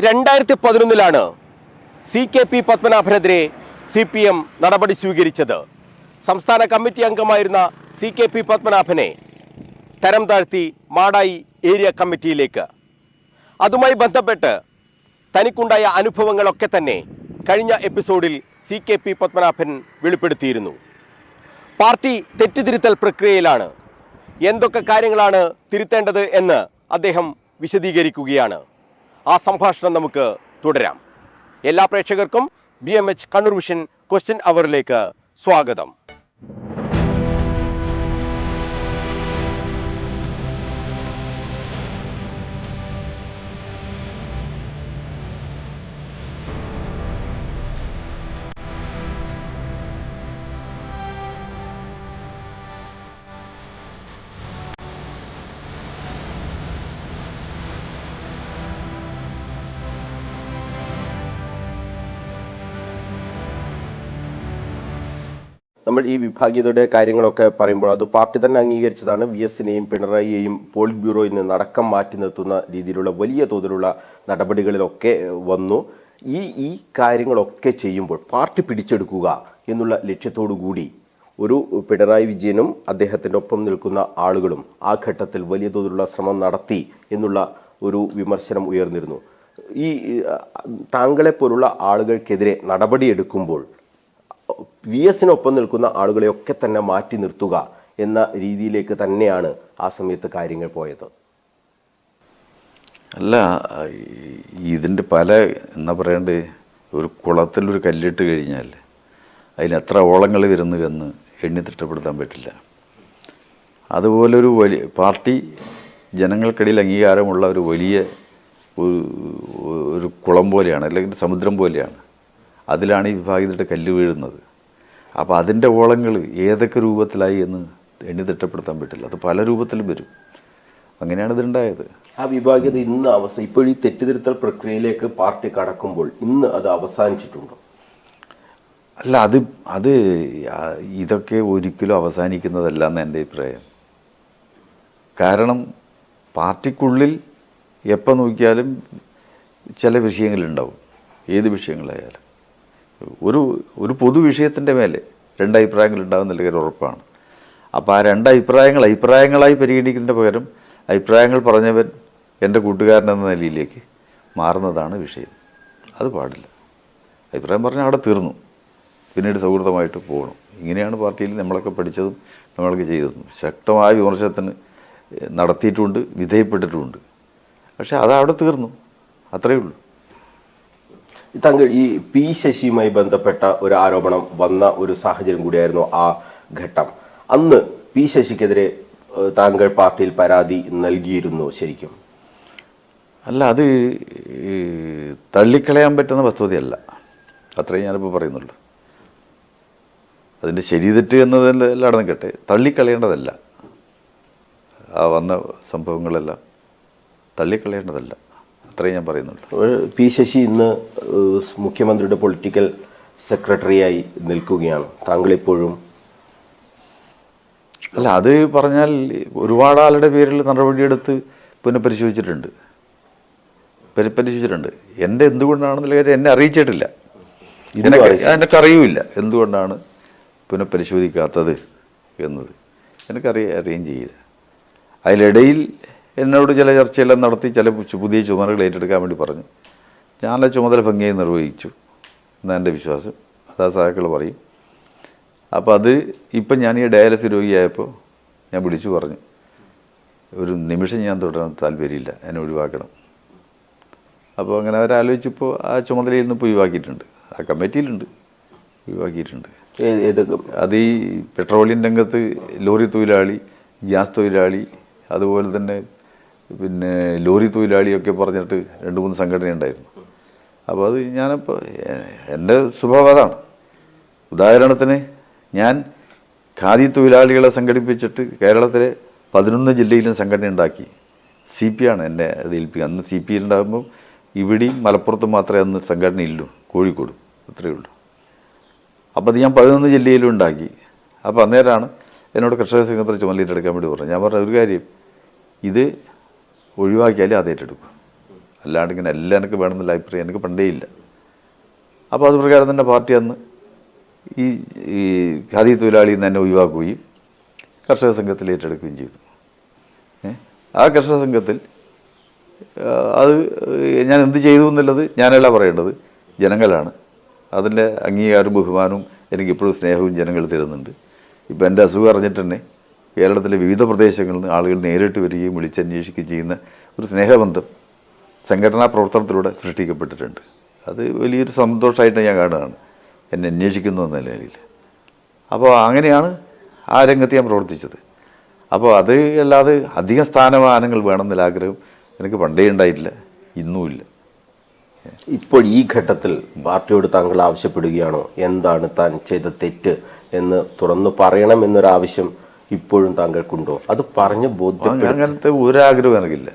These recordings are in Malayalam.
2011 CKP പത്മനാഭനെതിരെ CPM നടപടി സ്വീകരിച്ചത്. സംസ്ഥാന കമ്മിറ്റി അംഗമായിരുന്ന CKP പത്മനാഭനെ തരം താഴ്ത്തി മാടായി ഏരിയ കമ്മിറ്റിയിലേക്ക്. അതുമായി ബന്ധപ്പെട്ട് തനിക്കുണ്ടായ അനുഭവങ്ങളൊക്കെ തന്നെ കഴിഞ്ഞ എപ്പിസോഡിൽ CKP പത്മനാഭൻ വെളിപ്പെടുത്തിയിരുന്നു. പാർട്ടി തെറ്റിതിരുത്തൽ പ്രക്രിയയിലാണ്. എന്തൊക്കെ കാര്യങ്ങളാണ് തിരുത്തേണ്ടത് എന്ന് അദ്ദേഹം വിശദീകരിക്കുകയാണ്. ആ സംഭാഷണം നമുക്ക് തുടരാം. എല്ലാ പ്രേക്ഷകർക്കും BMH കണ്ണൂർ വിഷൻ ക്വസ്റ്റ്യൻ അവറിലേക്ക് സ്വാഗതം. നമ്മൾ ഈ വിഭാഗീയതയുടെ കാര്യങ്ങളൊക്കെ പറയുമ്പോൾ അത് പാർട്ടി തന്നെ അംഗീകരിച്ചതാണ്. VS-നെയും പിണറായിയെയും പോളിറ്റ് ബ്യൂറോയിൽ നിന്ന് അടക്കം മാറ്റി നിർത്തുന്ന രീതിയിലുള്ള വലിയ തോതിലുള്ള നടപടികളിലൊക്കെ വന്നു. ഈ കാര്യങ്ങളൊക്കെ ചെയ്യുമ്പോൾ പാർട്ടി പിടിച്ചെടുക്കുക എന്നുള്ള ലക്ഷ്യത്തോടു കൂടി ഒരു പിണറായി വിജയനും അദ്ദേഹത്തിൻ്റെ ഒപ്പം നിൽക്കുന്ന ആളുകളും ആ ഘട്ടത്തിൽ വലിയ തോതിലുള്ള ശ്രമം നടത്തി എന്നുള്ള ഒരു വിമർശനം ഉയർന്നിരുന്നു. ഈ താങ്കളെപ്പോലുള്ള ആളുകൾക്കെതിരെ നടപടിയെടുക്കുമ്പോൾ VS-നൊപ്പം നിൽക്കുന്ന ആളുകളെയൊക്കെ തന്നെ മാറ്റി നിർത്തുക എന്ന രീതിയിലേക്ക് തന്നെയാണ് ആ സമയത്ത് കാര്യങ്ങൾ പോയത്. അല്ല, ഇതിൻ്റെ പല എന്താ പറയണ്ടേ, ഒരു കുളത്തിലൊരു കല്ലിട്ട് കഴിഞ്ഞാൽ അതിന് എത്ര ഓളങ്ങൾ വരുന്നു എന്ന് എണ്ണി തിട്ടപ്പെടുത്താൻ പറ്റില്ല. അതുപോലൊരു വലിയ പാർട്ടി ജനങ്ങൾക്കിടയിൽ അംഗീകാരമുള്ള ഒരു വലിയ ഒരു കുളം പോലെയാണ്, അല്ലെങ്കിൽ സമുദ്രം പോലെയാണ്. അതിലാണ് ഈ വിഭാഗീയതയുടെ കല്ല് വീഴുന്നത്. അപ്പോൾ അതിൻ്റെ ഓളങ്ങൾ ഏതൊക്കെ രൂപത്തിലായി എന്ന് എണ്ണി തിട്ടപ്പെടുത്താൻ പറ്റില്ല. അത് പല രൂപത്തിലും വരും. അങ്ങനെയാണ് ഇതുണ്ടായത്. ആ വിഭാഗീയത ഇന്ന് ഇപ്പോൾ ഈ തെറ്റിതിരുത്തൽ പ്രക്രിയയിലേക്ക് പാർട്ടി കടക്കുമ്പോൾ ഇന്ന് അത് അവസാനിച്ചിട്ടുണ്ടോ? അല്ല, അത് ഇതൊക്കെ ഒരിക്കലും അവസാനിക്കുന്നതല്ല എന്ന് എൻ്റെ അഭിപ്രായം. കാരണം പാർട്ടിക്കുള്ളിൽ എപ്പോൾ നോക്കിയാലും ചില വിഷയങ്ങളുണ്ടാവും. ഏത് വിഷയങ്ങളായാലും ഒരു പൊതു വിഷയത്തിൻ്റെ മേലെ രണ്ടഭിപ്രായങ്ങൾ ഉണ്ടാകുന്ന കാര്യം ഉറപ്പാണ്. അപ്പോൾ ആ അഭിപ്രായങ്ങളായി പരിഗണിക്കുന്നതിൻ്റെ പകരം അഭിപ്രായങ്ങൾ പറഞ്ഞവൻ എൻ്റെ കൂട്ടുകാരൻ എന്ന നിലയിലേക്ക് മാറുന്നതാണ് വിഷയം. അത് പാടില്ല. അഭിപ്രായം പറഞ്ഞാൽ അവിടെ തീർന്നു, പിന്നീട് സൗഹൃദമായിട്ട് പോകണം. ഇങ്ങനെയാണ് പാർട്ടിയിൽ നമ്മളൊക്കെ പഠിച്ചതും നമ്മളൊക്കെ ചെയ്തതും. ശക്തമായ വിമർശനത്തിന് നടത്തിയിട്ടുമുണ്ട്, വിധേയപ്പെട്ടിട്ടുമുണ്ട്. പക്ഷെ അതവിടെ തീർന്നു, അത്രയേ ഉള്ളൂ. താങ്കൾ ഈ P ശശിയുമായി ബന്ധപ്പെട്ട ഒരു ആരോപണം വന്ന ഒരു സാഹചര്യം കൂടിയായിരുന്നു ആ ഘട്ടം. അന്ന് P ശശിക്കെതിരെ താങ്കൾ പാർട്ടിയിൽ പരാതി നൽകിയിരുന്നു ശരിക്കും? അല്ല, അത് തള്ളിക്കളയാൻ പറ്റുന്ന വസ്തുതയല്ല, അത്രയും ഞാനിപ്പോൾ പറയുന്നുള്ളൂ. അതിൻ്റെ ശരി തെറ്റ് എന്നതെല്ലാം നടന്നിക്കട്ടെ, തള്ളിക്കളയേണ്ടതല്ല. ആ വന്ന സംഭവങ്ങളെല്ലാം തള്ളിക്കളയേണ്ടതല്ല, അത്രയും ഞാൻ പറയുന്നുള്ളൂ. P ശശി ഇന്ന് മുഖ്യമന്ത്രിയുടെ പൊളിറ്റിക്കൽ സെക്രട്ടറിയായി നിൽക്കുകയാണ്. താങ്കളിപ്പോഴും? അല്ല, അത് പറഞ്ഞാൽ ഒരുപാട് ആളുടെ പേരിൽ നടപടിയെടുത്ത് പുനഃപരിശോധിച്ചിട്ടുണ്ട്. എൻ്റെ എന്തുകൊണ്ടാണെന്നുള്ള കാര്യം എന്നെ അറിയിച്ചിട്ടില്ല. എനിക്കറിയില്ല എന്തുകൊണ്ടാണ് പുനഃപരിശോധിക്കാത്തത് എന്നത്. അറിയുകയും ചെയ്യില്ല. അതിലിടയിൽ എന്നോട് ചില ചർച്ചയെല്ലാം നടത്തി ചില പുതിയ ചുമതലകൾ ഏറ്റെടുക്കാൻ വേണ്ടി പറഞ്ഞു. ഞാൻ ആ ചുമതല ഭംഗിയായി നിർവഹിച്ചു എന്നാണ് എൻ്റെ വിശ്വാസം. അതാ സഹാക്കൾ പറയും. അപ്പോൾ അത് ഇപ്പം ഞാൻ ഈ ഡയാലിസിസ് രോഗിയായപ്പോൾ ഞാൻ വിളിച്ചു പറഞ്ഞു, ഒരു നിമിഷം ഞാൻ തുടരാൻ താല്പര്യമില്ല, എന്നെ ഒഴിവാക്കണം. അപ്പോൾ അങ്ങനെ അവരാലോചിച്ചപ്പോൾ ആ ചുമതലയിൽ നിന്ന് ഇപ്പോൾ ഒഴിവാക്കിയിട്ടുണ്ട്. ആ കമ്മിറ്റിയിലുണ്ട്, ഒഴിവാക്കിയിട്ടുണ്ട്. അത് ഈ പെട്രോളിയം രംഗത്ത് ലോറി തൊഴിലാളി, ഗ്യാസ് തൊഴിലാളി, അതുപോലെ തന്നെ പിന്നെ ലോറി തൊഴിലാളിയൊക്കെ പറഞ്ഞിട്ട് 2-3 സംഘടന ഉണ്ടായിരുന്നു. അപ്പോൾ അത് ഞാനിപ്പോൾ എൻ്റെ സ്വഭാവം അതാണ്. ഉദാഹരണത്തിന് ഞാൻ ഖാദി തൊഴിലാളികളെ സംഘടിപ്പിച്ചിട്ട് കേരളത്തിലെ 11 ജില്ലയിലും സംഘടന ഉണ്ടാക്കി. CP ആണ് എന്നെ അത് ഏൽപ്പിക്കുക. അന്ന് CP ഉണ്ടാകുമ്പോൾ ഇവിടെയും മലപ്പുറത്തും മാത്രമേ അന്ന് സംഘടന ഇല്ലൂ, കോഴിക്കോട് അത്രയേ ഉള്ളൂ. അപ്പോൾ അത് ഞാൻ 11 ജില്ലയിലും ഉണ്ടാക്കി. അപ്പോൾ അന്നേരമാണ് എന്നോട് കർഷക സംഘത്തിന് ചുമതല ഏറ്റെടുക്കാൻ വേണ്ടി പറഞ്ഞു. ഞാൻ പറഞ്ഞ ഒരു കാര്യം, ഇത് ഒഴിവാക്കിയാലേ അത് ഏറ്റെടുക്കും, അല്ലാണ്ട് ഇങ്ങനെ എല്ലാം എനിക്ക് വേണമെന്നുള്ള അഭിപ്രായം എനിക്ക് പണ്ടേ ഇല്ല. അപ്പോൾ അത് പ്രകാരം തന്നെ പാർട്ടി അന്ന് ഈ ഖാദി തൊഴിലാളിയിൽ നിന്ന് തന്നെ ഒഴിവാക്കുകയും കർഷക സംഘത്തിൽ ഏറ്റെടുക്കുകയും ചെയ്തു. ആ കർഷക സംഘത്തിൽ അത് ഞാൻ എന്ത് ചെയ്തു എന്നുള്ളത് ഞാനല്ല പറയേണ്ടത്, ജനങ്ങളാണ്. അതിൻ്റെ അംഗീകാരവും ബഹുമാനവും എനിക്കിപ്പോഴും സ്നേഹവും ജനങ്ങൾ തരുന്നുണ്ട്. ഇപ്പോൾ എൻ്റെ അസുഖം അറിഞ്ഞിട്ട് തന്നെ കേരളത്തിലെ വിവിധ പ്രദേശങ്ങളിൽ നിന്ന് ആളുകൾ നേരിട്ട് വരികയും വിളിച്ചന്വേഷിക്കുകയും ചെയ്യുന്ന ഒരു സ്നേഹബന്ധം സംഘടനാ പ്രവർത്തനത്തിലൂടെ സൃഷ്ടിക്കപ്പെട്ടിട്ടുണ്ട്. അത് വലിയൊരു സന്തോഷമായിട്ട് ഞാൻ കാണുകയാണ്, എന്നെ അന്വേഷിക്കുന്നു എന്ന നിലയിൽ. അപ്പോൾ അങ്ങനെയാണ് ആ രംഗത്ത് ഞാൻ പ്രവർത്തിച്ചത്. അപ്പോൾ അത് അല്ലാതെ അധികം സ്ഥാനമാനങ്ങൾ വേണമെന്നുള്ള ആഗ്രഹം എനിക്ക് പണ്ടേ ഉണ്ടായിട്ടില്ല, ഇന്നുമില്ല. ഇപ്പോൾ ഈ ഘട്ടത്തിൽ പാർട്ടിയോട് താങ്കൾ ആവശ്യപ്പെടുകയാണോ എന്താണ് താൻ ചെയ്ത തെറ്റ് എന്ന് തുറന്നു പറയണം എന്നൊരാവശ്യം ഇപ്പോഴും താങ്കൾക്കുണ്ടോ? അത് പറഞ്ഞ് ബോധ്യം അങ്ങനത്തെ ഒരാഗ്രഹം എനിക്കില്ല.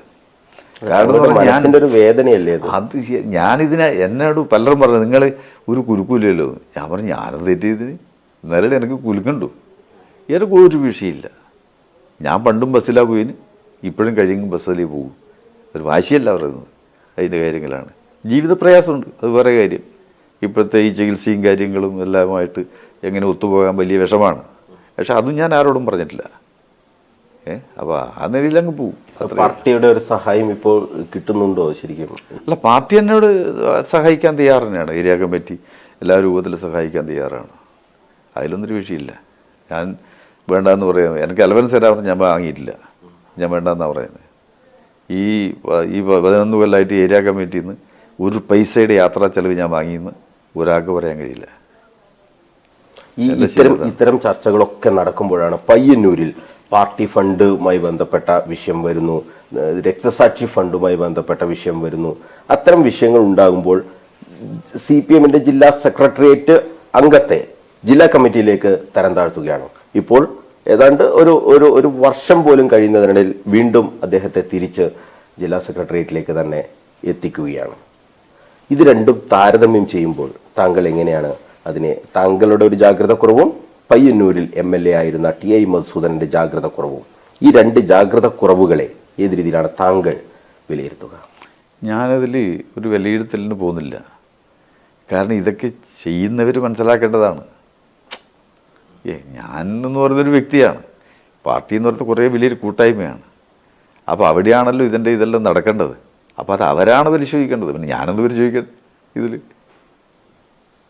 മനസ്സിന്റെ ഒരു വേദനയല്ലേ അത്? ഞാനിതിനെ എന്നോട് പലരും പറഞ്ഞു നിങ്ങൾ ഒരു കുലുക്കൂലല്ലോ. ഞാൻ പറഞ്ഞു ഞാനത് തെറ്റിയതിന് ഇന്നലെ എനിക്ക് കുലുക്കണ്ടു. എനിക്ക് ഒരു വിഷയമില്ല. ഞാൻ പണ്ടും ബസ്സിലാണ് പോയിന്, ഇപ്പോഴും കഴിയുമ്പോൾ ബസ്സിലേ പോകും. ഒരു വാശിയല്ല പറയുന്നത്, അതിൻ്റെ കാര്യങ്ങളാണ്. ജീവിത പ്രയാസമുണ്ട്, അത് വേറെ കാര്യം. ഇപ്പോഴത്തെ ഈ ചികിത്സയും കാര്യങ്ങളും എല്ലാമായിട്ട് എങ്ങനെ ഒത്തുപോകാൻ വലിയ വിഷമാണ്. പക്ഷെ അതും ഞാൻ ആരോടും പറഞ്ഞിട്ടില്ല. അപ്പോൾ ആ നിലയിൽ അങ്ങ് പോവും. പാർട്ടിയുടെ ഒരു സഹായം ഇപ്പോൾ കിട്ടുന്നുണ്ടോ ശരിക്കും? അല്ല, പാർട്ടി എന്നോട് സഹായിക്കാൻ തയ്യാറ് തന്നെയാണ്. ഏരിയ കമ്മിറ്റി എല്ലാ രൂപത്തിലും സഹായിക്കാൻ തയ്യാറാണ്. അതിലൊന്നൊരു വിഷയമില്ല. ഞാൻ വേണ്ടെന്ന് പറയാം, എനിക്ക് അലവൻസ് തരാമെന്ന് ഞാൻ വാങ്ങിയിട്ടില്ല, ഞാൻ വേണ്ടെന്നാണ് പറയുന്നത്. ഈ 11 കൊല്ലമായിട്ട് ഏരിയ കമ്മിറ്റിയിൽ നിന്ന് ഒരു പൈസയുടെ യാത്രാ ചെലവ് ഞാൻ വാങ്ങിയെന്ന് ഒരാൾക്ക് പറയാൻ കഴിയില്ല. ഈ ഇത്തരം ചർച്ചകളൊക്കെ നടക്കുമ്പോഴാണ് പയ്യന്നൂരിൽ പാർട്ടി ഫണ്ടുമായി ബന്ധപ്പെട്ട വിഷയം വരുന്നു, രക്തസാക്ഷി ഫണ്ടുമായി ബന്ധപ്പെട്ട വിഷയം വരുന്നു. അത്തരം വിഷയങ്ങൾ ഉണ്ടാകുമ്പോൾ CPM-ന്റെ ജില്ലാ സെക്രട്ടേറിയറ്റ് അംഗത്തെ ജില്ലാ കമ്മിറ്റിയിലേക്ക് തരം താഴ്ത്തുകയാണ്. ഇപ്പോൾ ഏതാണ്ട് ഒരു വർഷം പോലും കഴിയുന്നതിനിടയിൽ വീണ്ടും അദ്ദേഹത്തെ തിരിച്ച് ജില്ലാ സെക്രട്ടേറിയറ്റിലേക്ക് തന്നെ എത്തിക്കുകയാണ്. ഇത് രണ്ടും താരതമ്യം ചെയ്യുമ്പോൾ താങ്കൾ എങ്ങനെയാണ് അതിനെ, താങ്കളുടെ ഒരു ജാഗ്രത കുറവും പയ്യന്നൂരിൽ MLA ആയിരുന്ന TI മധുസൂദനന്റെ ജാഗ്രത കുറവും, ഈ രണ്ട് ജാഗ്രത കുറവുകളെ ഏത് രീതിയിലാണ് താങ്കൾ വിലയിരുത്തുക? ഞാനതിൽ ഒരു വിലയിരുത്തലിന് പോകുന്നില്ല. കാരണം ഇതൊക്കെ ചെയ്യുന്നവർ മനസ്സിലാക്കേണ്ടതാണ്. ഞാൻ എന്ന് പറയുന്നൊരു വ്യക്തിയാണ്, പാർട്ടി എന്ന് പറയുന്നത് കുറേ വലിയൊരു കൂട്ടായ്മയാണ്. അപ്പോൾ അവിടെയാണല്ലോ ഇതെല്ലാം നടക്കേണ്ടത്. അപ്പോൾ അത് അവരാണ് പരിശോധിക്കേണ്ടത്. പിന്നെ ഞാനെന്ത് പരിശോധിക്കാൻ ഇതിൽ?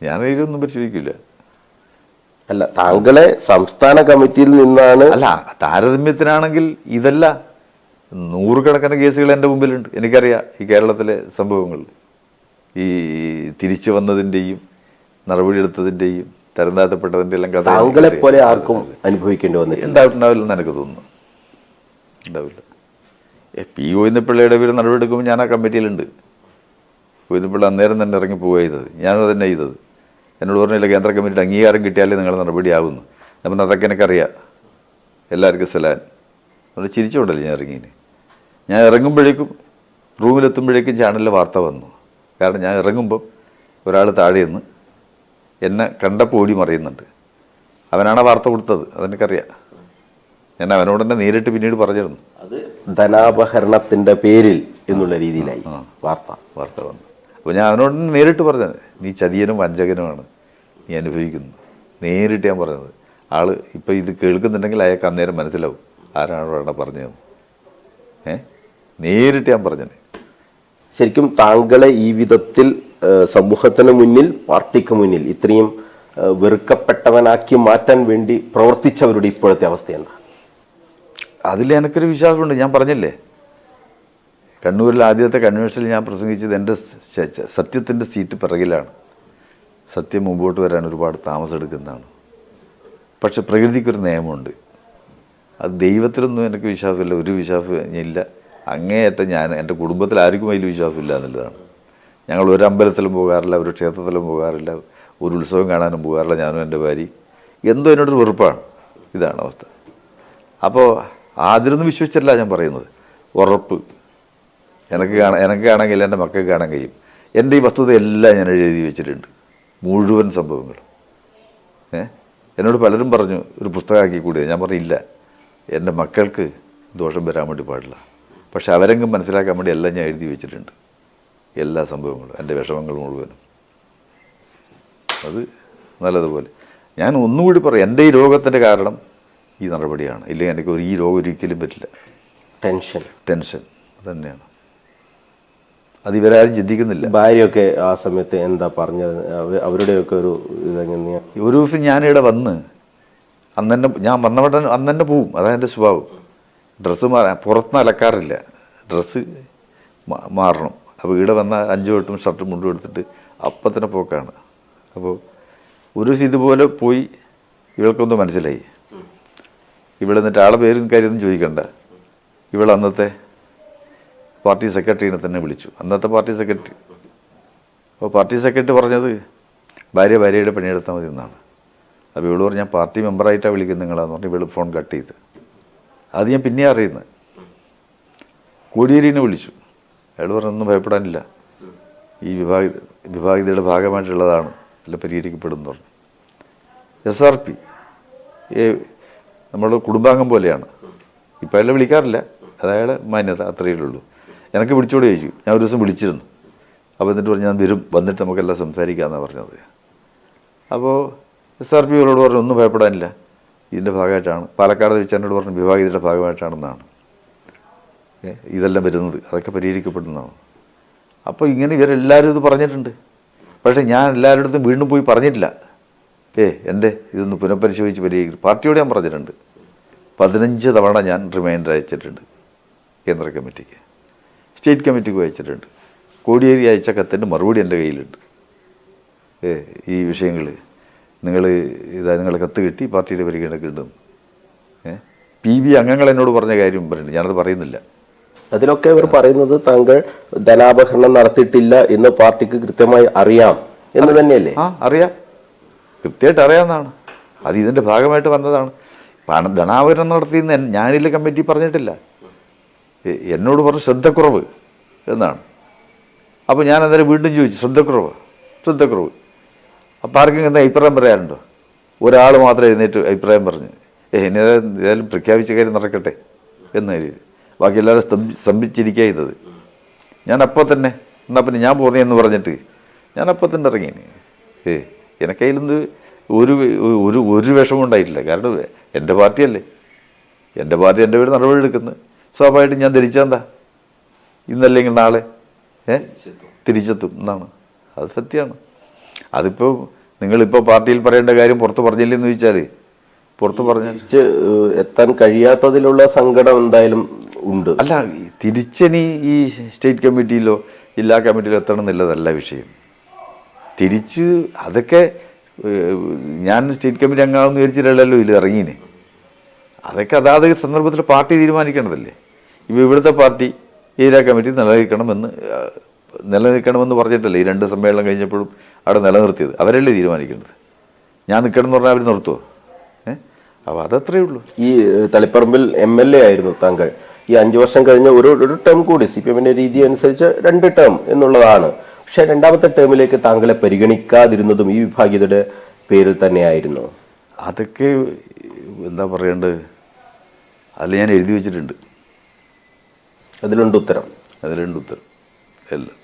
ഞാനതിലൊന്നും പരിശോധിക്കില്ല. അല്ല, താങ്കളെ സംസ്ഥാന കമ്മിറ്റിയിൽ നിന്നാണ്. അല്ല, താരതമ്യത്തിനാണെങ്കിൽ ഇതല്ല, 100 കണക്കിന് കേസുകൾ എൻ്റെ മുമ്പിലുണ്ട്. എനിക്കറിയാം ഈ കേരളത്തിലെ സംഭവങ്ങൾ, ഈ തിരിച്ചു വന്നതിൻ്റെയും നടപടിയെടുത്തതിൻ്റെയും തരം താഴ്ത്തപ്പെട്ടതിൻ്റെ എല്ലാം കഥ താങ്കളെ പോലെ ആർക്കും അനുഭവിക്കേണ്ടി വന്നില്ല. ഉണ്ടാവില്ലെന്ന് എനിക്ക് തോന്നുന്നു. ഉണ്ടാവില്ല. P. ഗോവിന്ദപിള്ളയുടെ പേര് നടപടിയെടുക്കുമ്പോൾ ഞാൻ ആ കമ്മിറ്റിയിലുണ്ട്. ഗോവിന്ദപിള്ള അന്നേരം തന്നെ ഇറങ്ങി പോവുക ചെയ്തത്, ഞാനത് തന്നെ ചെയ്തത്. എന്നോട് പറഞ്ഞില്ല കേന്ദ്ര കമ്മിറ്റിയുടെ അംഗീകാരം കിട്ടിയാലേ നിങ്ങൾ നടപടിയാവുന്നു. അപ്പം അതൊക്കെ എനിക്കറിയാം, എല്ലാവർക്കും സലാൻ. അതുകൊണ്ട് ചിരിച്ചുകൊണ്ടല്ലേ ഞാൻ ഇറങ്ങിയിന്. ഞാൻ ഇറങ്ങുമ്പോഴേക്കും റൂമിലെത്തുമ്പോഴേക്കും ചാനലിൽ വാർത്ത വന്നു. കാരണം ഞാൻ ഇറങ്ങുമ്പം ഒരാൾ താഴെ നിന്ന് എന്നെ കണ്ടപ്പോൾ ഓടി മറിയുന്നുണ്ട്. അവനാണ് വാർത്ത കൊടുത്തത്, അതെനിക്കറിയാം. ഞാൻ അവനോട് തന്നെ നേരിട്ട് പിന്നീട് പറഞ്ഞിരുന്നു. അത് ധനാപഹരണത്തിന്റെ പേരിൽ എന്നുള്ള രീതിയിലായി വാർത്ത വന്നു. അപ്പോൾ ഞാൻ അവനോട് നേരിട്ട് പറഞ്ഞത്, നീ ചതിയനും വഞ്ചകനുമാണ്, നീ അനുഭവിക്കുന്നു. നേരിട്ട് ഞാൻ പറഞ്ഞത്. ആൾ ഇപ്പം ഇത് കേൾക്കുന്നുണ്ടെങ്കിൽ അയാൾക്ക് അന്നേരം മനസ്സിലാവും ആരാണോ അവിടെ പറഞ്ഞതെന്ന്. നേരിട്ട് ഞാൻ പറഞ്ഞത്. ശരിക്കും താങ്കളെ ഈ വിധത്തിൽ സമൂഹത്തിന് മുന്നിൽ, പാർട്ടിക്ക് മുന്നിൽ ഇത്രയും വെറുക്കപ്പെട്ടവനാക്കി മാറ്റാൻ വേണ്ടി പ്രവർത്തിച്ചവരുടെ ഇപ്പോഴത്തെ അവസ്ഥ എന്താ? അതിൽ എനിക്കൊരു വിശ്വാസമുണ്ട്. ഞാൻ പറഞ്ഞില്ലേ, കണ്ണൂരിൽ ആദ്യത്തെ കൺവെൻഷനിൽ ഞാൻ പ്രസംഗിച്ചത് എൻ്റെ സത്യത്തിൻ്റെ സീറ്റ് പിറകിലാണ്. സത്യം മുമ്പോട്ട് വരാൻ ഒരുപാട് താമസം എടുക്കുന്നതാണ്. പക്ഷെ പ്രകൃതിക്കൊരു നിയമമുണ്ട്. അത് ദൈവത്തിലൊന്നും എനിക്ക് വിശ്വാസമില്ല, ഒരു വിശ്വാസം ഇല്ല. അങ്ങേയറ്റം ഞാൻ എൻ്റെ കുടുംബത്തിൽ ആർക്കും അതിൽ വിശ്വാസമില്ല എന്നുള്ളതാണ്. ഞങ്ങൾ ഒരു അമ്പലത്തിലും പോകാറില്ല, ഒരു ക്ഷേത്രത്തിലും പോകാറില്ല, ഒരു ഉത്സവം കാണാനും പോകാറില്ല, ഞാനും എൻ്റെ ഭാര്യ. എന്തോ എന്നോടൊരു വെറുപ്പാണ്. ഇതാണ് അവസ്ഥ. അപ്പോൾ അതിലൊന്നും വിശ്വസിച്ചല്ല ഞാൻ പറയുന്നത്. ഉറപ്പ് എനിക്ക് കാണാമെങ്കിൽ എൻ്റെ മക്കൾക്ക് കാണാൻ കഴിയും. എൻ്റെ ഈ വസ്തുതയെല്ലാം ഞാൻ എഴുതി വെച്ചിട്ടുണ്ട്, മുഴുവൻ സംഭവങ്ങളും. എന്നോട് പലരും പറഞ്ഞു ഒരു പുസ്തകമാക്കി കൂടിയത്. ഞാൻ പറഞ്ഞില്ല, എൻ്റെ മക്കൾക്ക് ദോഷം വരാൻ വേണ്ടി പാടില്ല. പക്ഷെ അവരെങ്കിലും മനസ്സിലാക്കാൻ വേണ്ടി എല്ലാം ഞാൻ എഴുതി വെച്ചിട്ടുണ്ട്. എല്ലാ സംഭവങ്ങളും, എൻ്റെ വിഷമങ്ങൾ മുഴുവനും. അത് നല്ലതുപോലെ ഞാൻ ഒന്നുകൂടി പറയാം, എൻ്റെ ഈ രോഗത്തിൻ്റെ കാരണം ഈ നടപടിയാണ്. ഇല്ലെങ്കിൽ എനിക്ക് ഈ രോഗം ഒരിക്കലും പറ്റില്ല. ടെൻഷൻ തന്നെയാണ്. അത് ഇവരാരും ചിന്തിക്കുന്നില്ല. ഭാര്യയൊക്കെ ആ സമയത്ത് എന്താ പറഞ്ഞത്? അവരുടെയൊക്കെ ഒരു ഇതെങ്ങനെയാണ്? ഒരു ദിവസം ഞാനിവിടെ വന്ന് അന്നെ ഞാൻ വന്നവിടെ അന്ന് തന്നെ പോവും. അതാണ് എൻ്റെ സ്വഭാവം. ഡ്രസ്സ് പുറത്തുനിന്ന് അലക്കാറില്ല, ഡ്രസ്സ് മാറണം. അപ്പോൾ ഇവിടെ വന്ന 5 വട്ടം ഷർട്ടും മുണ്ടും എടുത്തിട്ട് അപ്പം തന്നെ പോക്കാണ്. അപ്പോൾ ഒരു ദിവസം ഇതുപോലെ പോയി, ഇവൾക്കൊന്നും മനസ്സിലായി. ഇവിടെ നിന്നിട്ട് ആളെ പേരും കാര്യമൊന്നും ചോദിക്കണ്ട, ഇവൾ അന്നത്തെ പാർട്ടി സെക്രട്ടറിനെ തന്നെ വിളിച്ചു. അന്നത്തെ പാർട്ടി സെക്രട്ടറി. അപ്പോൾ പാർട്ടി സെക്രട്ടറി പറഞ്ഞത് ഭാര്യയുടെ പണിയെടുത്താൽ മതി എന്നാണ്. അപ്പോൾ ഇവള് പറഞ്ഞു, ഞാൻ പാർട്ടി മെമ്പറായിട്ടാണ് വിളിക്കുന്നത് നിങ്ങളാന്ന് പറഞ്ഞു. ഇവള് ഫോൺ കട്ട് ചെയ്ത്. അത് ഞാൻ പിന്നെ അറിയുന്നത്. കോടിയേരിനെ വിളിച്ചു. അയാൾ പറഞ്ഞു, ഒന്നും ഭയപ്പെടാനില്ല, ഈ വിഭാഗിതയുടെ ഭാഗമായിട്ടുള്ളതാണ്, അല്ല പരിഹരിക്കപ്പെടുമെന്ന് പറഞ്ഞു. SRP നമ്മുടെ കുടുംബാംഗം പോലെയാണ്. ഇപ്പം അയാളെ വിളിക്കാറില്ല, അതയാളെ മാന്യത, അത്രയേ ഉള്ളൂ. എനിക്ക് വിളിച്ചോട് ചോദിച്ചു. ഞാൻ ഒരു ദിവസം വിളിച്ചിരുന്നു. അപ്പോൾ എന്നിട്ട് പറഞ്ഞു, ഞാൻ വരും, വന്നിട്ട് നമുക്കെല്ലാം സംസാരിക്കാമെന്നാണ് പറഞ്ഞത്. അപ്പോൾ SRP ഇവരോട് പറഞ്ഞു, ഒന്നും ഭയപ്പെടാനില്ല, ഇതിൻ്റെ ഭാഗമായിട്ടാണ്. പാലക്കാട് വെച്ച് എന്നോട് പറഞ്ഞു, വിഭാഗിതയുടെ ഭാഗമായിട്ടാണെന്നാണ് ഇതെല്ലാം വരുന്നത്, അതൊക്കെ പരിഹരിക്കപ്പെടുന്നതാണ്. അപ്പോൾ ഇങ്ങനെ ഇവരെല്ലാവരും ഇത് പറഞ്ഞിട്ടുണ്ട്. പക്ഷേ ഞാൻ എല്ലാവരുടെ അടുത്തും വീണ്ടും പോയി പറഞ്ഞിട്ടില്ല, എൻ്റെ ഇതൊന്ന് പുനഃപരിശോധിച്ച് പരിഹരിക്കും. പാർട്ടിയോട് ഞാൻ പറഞ്ഞിട്ടുണ്ട്. 15 തവണ ഞാൻ റിമൈൻഡർ അയച്ചിട്ടുണ്ട് കേന്ദ്ര കമ്മിറ്റിക്ക്, സ്റ്റേറ്റ് കമ്മിറ്റിക്ക് അയച്ചിട്ടുണ്ട്. കോടിയേരി അയച്ച കത്തിൻ്റെ മറുപടി എൻ്റെ കയ്യിലുണ്ട്. ഈ വിഷയങ്ങൾ നിങ്ങൾ കത്ത് കിട്ടി, പാർട്ടിയുടെ പരിഗണനയ്ക്കുണ്ട്. PB അംഗങ്ങൾ എന്നോട് പറഞ്ഞ കാര്യം പറയുന്നുണ്ട്, ഞാനത് പറയുന്നില്ല. അതിലൊക്കെ അവർ പറയുന്നത് താങ്കൾ ധനാപഹരണം നടത്തിയിട്ടില്ല എന്ന് പാർട്ടിക്ക് കൃത്യമായി അറിയാം എന്ന് തന്നെയല്ലേ? അറിയാം, കൃത്യമായിട്ട് അറിയാവുന്നതാണ്. അത് ഇതിൻ്റെ ഭാഗമായിട്ട് വന്നതാണ്. ധനാപഹരണം നടത്തിയെന്ന് ഞാനില്ല കമ്മിറ്റി പറഞ്ഞിട്ടില്ല. എന്നോട് പറഞ്ഞു ശ്രദ്ധക്കുറവ് എന്നാണ്. അപ്പോൾ ഞാൻ അന്നേരം വീണ്ടും ചോദിച്ചു, ശ്രദ്ധക്കുറവ് അപ്പോൾ ആർക്കും എന്താ അഭിപ്രായം പറയാറുണ്ടോ? ഒരാൾ മാത്രം എഴുന്നേറ്റ് അഭിപ്രായം പറഞ്ഞു, ഇനി ഏതായാലും പ്രഖ്യാപിച്ച കാര്യം നടക്കട്ടെ എന്ന രീതി. ബാക്കി എല്ലാവരും സ്തംഭിച്ചിരിക്കുക ചെയ്തത്. ഞാൻ അപ്പോൾ തന്നെ എന്നാൽ പിന്നെ ഞാൻ പോകുന്നതെന്ന് പറഞ്ഞിട്ട് ഞാൻ അപ്പോൾ തന്നെ ഇറങ്ങി. എനിക്കതിലൊന്ന് ഒരു വിഷമം ഉണ്ടായിട്ടില്ല. കാരണം എൻ്റെ പാർട്ടിയല്ലേ, എൻ്റെ പാർട്ടി എൻ്റെ പേര് നടപടി എടുക്കുന്നത്. സ്വാഭാവികമായിട്ടും ഞാൻ ധരിച്ചെന്താ ഇന്നല്ലെങ്കിൽ നാളെ തിരിച്ചെത്തും എന്നാണ്. അത് സത്യമാണ്. അതിപ്പോൾ നിങ്ങളിപ്പോൾ പാർട്ടിയിൽ പറയേണ്ട കാര്യം പുറത്ത് പറഞ്ഞില്ലെന്ന് ചോദിച്ചാൽ, പുറത്ത് പറഞ്ഞാൽ എത്താൻ കഴിയാത്തതിലുള്ള സങ്കടം എന്തായാലും ഉണ്ട്. അല്ല, തിരിച്ചെനി ഈ സ്റ്റേറ്റ് കമ്മിറ്റിയിലോ ജില്ലാ കമ്മിറ്റിയിലോ എത്തണം എന്നുള്ളതല്ല വിഷയം. തിരിച്ച് അതൊക്കെ ഞാൻ സ്റ്റേറ്റ് കമ്മിറ്റി അംഗമാണെന്ന് വിചാരിച്ചിട്ടല്ലല്ലോ ഇതിൽ ഇറങ്ങീനെ. അതൊക്കെ അതാത് സന്ദർഭത്തിൽ പാർട്ടി തീരുമാനിക്കേണ്ടതല്ലേ. ഇപ്പോൾ ഇവിടുത്തെ പാർട്ടി ഏരിയ കമ്മിറ്റി നിലനിൽക്കണമെന്ന് പറഞ്ഞിട്ടല്ലേ ഈ 2 സമ്മേളനം കഴിഞ്ഞപ്പോഴും അവിടെ നിലനിർത്തിയത്. അവരല്ലേ തീരുമാനിക്കേണ്ടത്. ഞാൻ നിൽക്കണം എന്ന് പറഞ്ഞാൽ അവർ നിർത്തുമോ? അപ്പോൾ അതത്രേ ഉള്ളൂ. ഈ തളിപ്പറമ്പിൽ MLA ആയിരുന്നു താങ്കൾ. ഈ 5 വർഷം കഴിഞ്ഞ് ഒരു ടേം കൂടി CPM-ന്റെ രീതി അനുസരിച്ച് 2 ടേം എന്നുള്ളതാണ്. പക്ഷെ 2ാമത്തെ ടേമിലേക്ക് താങ്കളെ പരിഗണിക്കാതിരുന്നതും ഈ വിഭാഗീയതയുടെ പേരിൽ തന്നെയായിരുന്നു. അതൊക്കെ എന്താ പറയേണ്ടത്, അതിൽ ഞാൻ എഴുതി വെച്ചിട്ടുണ്ട്. അതിലുണ്ട് ഉത്തരം. എല്ലാം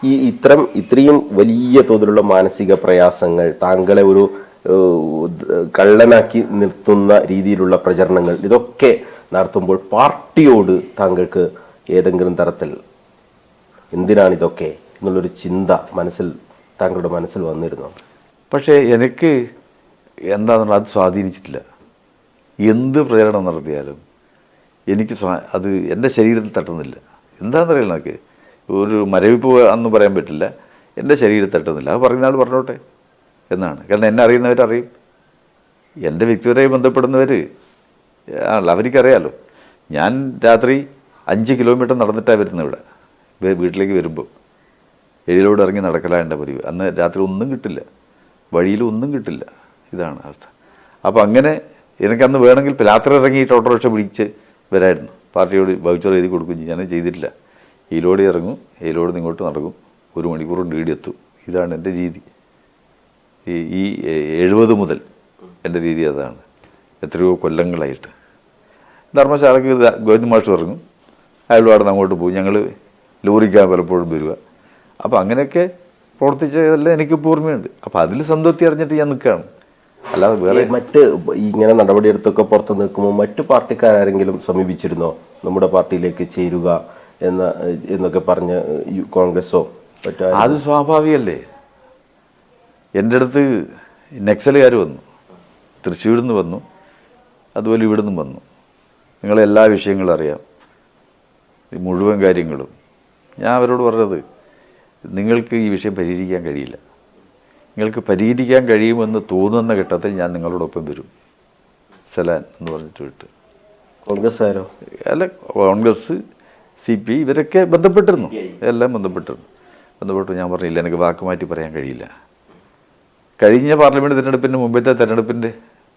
ഈ ഇത്രയും വലിയ തോതിലുള്ള മാനസിക പ്രയാസങ്ങൾ, താങ്കളെ ഒരു കള്ളനാക്കി നിർത്തുന്ന രീതിയിലുള്ള പ്രചരണങ്ങൾ, ഇതൊക്കെ നടത്തുമ്പോൾ പാർട്ടിയോട് താങ്കൾക്ക് ഏതെങ്കിലും തരത്തിൽ എന്തിനാണ് ഇതൊക്കെ എന്നുള്ളൊരു ചിന്ത താങ്കളുടെ മനസ്സിൽ വന്നിരുന്നു? പക്ഷേ എനിക്ക് എന്താണെന്ന് അത് സ്വാധീനിച്ചിട്ടില്ല. എന്ത് പ്രചരണം നടത്തിയാലും എനിക്ക് അത് എൻ്റെ ശരീരത്തിൽ തട്ടുന്നില്ല. എന്താണെന്നറിയില്ല, എനിക്ക് ഒരു മരവിപ്പ് എന്ന് പറയാൻ പറ്റില്ല, എൻ്റെ ശരീരത്തിൽ തട്ടുന്നില്ല. അത് പറയുന്ന ആൾ പറഞ്ഞോട്ടെ എന്നാണ്. കാരണം എന്നെ അറിയുന്നവരറിയും, എൻ്റെ വ്യക്തിപരമായി ബന്ധപ്പെടുന്നവർ ആണല്ലോ, അവർക്കറിയാമല്ലോ. ഞാൻ രാത്രി 5 കിലോമീറ്റർ നടന്നിട്ടാണ് വരുന്നത്. വീട്ടിലേക്ക് വരുമ്പോൾ 7 ഇറങ്ങി നടക്കലാണ് എൻ്റെ പതിവ്. അന്ന് രാത്രി ഒന്നും കിട്ടില്ല, വഴിയിലൊന്നും കിട്ടില്ല. ഇതാണ് അവസ്ഥ. അപ്പോൾ അങ്ങനെ എനിക്കന്ന് വേണമെങ്കിൽ രാത്രി ഇറങ്ങിയിട്ട് ഓട്ടോറിക്ഷ പിടിച്ച് വരായിരുന്നു. പാർട്ടിയോട് വൗച്ചർ എഴുതി കൊടുക്കുകയും ഞാൻ ചെയ്തിട്ടില്ല. ഈലോടെ ഇറങ്ങും, ഈലോട് ഇങ്ങോട്ട് നടക്കും, 1 മണിക്കൂർ കൊണ്ട് ഈടിയെത്തും. ഇതാണ് എൻ്റെ രീതി. ഈ 70 മുതൽ എൻ്റെ രീതി അതാണ്. എത്രയോ കൊല്ലങ്ങളായിട്ട് ധർമ്മശാലയ്ക്ക് ഗോവിന്ദ മാഷ് ഇറങ്ങും, അയാളും അവിടെ അങ്ങോട്ട് പോകും. ഞങ്ങൾ ലോറിക്കാണ് പലപ്പോഴും വരിക. അപ്പോൾ അങ്ങനെയൊക്കെ പ്രവർത്തിച്ചതെല്ലാം എനിക്ക് ഓർമ്മയുണ്ട്. അപ്പോൾ അതിൽ സംതൃപ്തി അറിഞ്ഞിട്ട് ഞാൻ നിൽക്കുകയാണ്. അല്ലാതെ വേറെ മറ്റ് ഇങ്ങനെ നടപടിയെടുത്തൊക്കെ പുറത്ത് നിൽക്കുമ്പോൾ മറ്റു പാർട്ടിക്കാരെങ്കിലും സമീപിച്ചിരുന്നോ നമ്മുടെ പാർട്ടിയിലേക്ക് ചേരുക എന്നൊക്കെ പറഞ്ഞ് കോൺഗ്രസോ മറ്റോ? അത് സ്വാഭാവികമല്ലേ. എൻ്റെ അടുത്ത് നക്സലുകാർ വന്നു, തൃശ്ശൂരിൽ നിന്ന് വന്നു, അതുപോലെ ഇവിടെ നിന്നും വന്നു. നിങ്ങളെല്ലാ വിഷയങ്ങളും അറിയാം, ഈ മുഴുവൻ കാര്യങ്ങളും. ഞാൻ അവരോട് പറഞ്ഞത്, നിങ്ങൾക്ക് ഈ വിഷയം പരിഹരിക്കാൻ കഴിയില്ല. നിങ്ങൾക്ക് പരിഹരിക്കാൻ കഴിയുമെന്ന് തോന്നുന്ന ഘട്ടത്തിൽ ഞാൻ നിങ്ങളോടൊപ്പം വരും, സലാൻ എന്ന് പറഞ്ഞിട്ട് വിട്ട്. കോൺഗ്രസ് ആരോ അല്ല, കോൺഗ്രസ്, CPI ഇവരൊക്കെ ബന്ധപ്പെട്ടിരുന്നു, എല്ലാം ബന്ധപ്പെട്ടു. ഞാൻ പറഞ്ഞില്ല, എനിക്ക് വാക്ക് മാറ്റി പറയാൻ കഴിയില്ല. കഴിഞ്ഞ പാർലമെൻറ്റ് തിരഞ്ഞെടുപ്പിന് മുമ്പത്തെ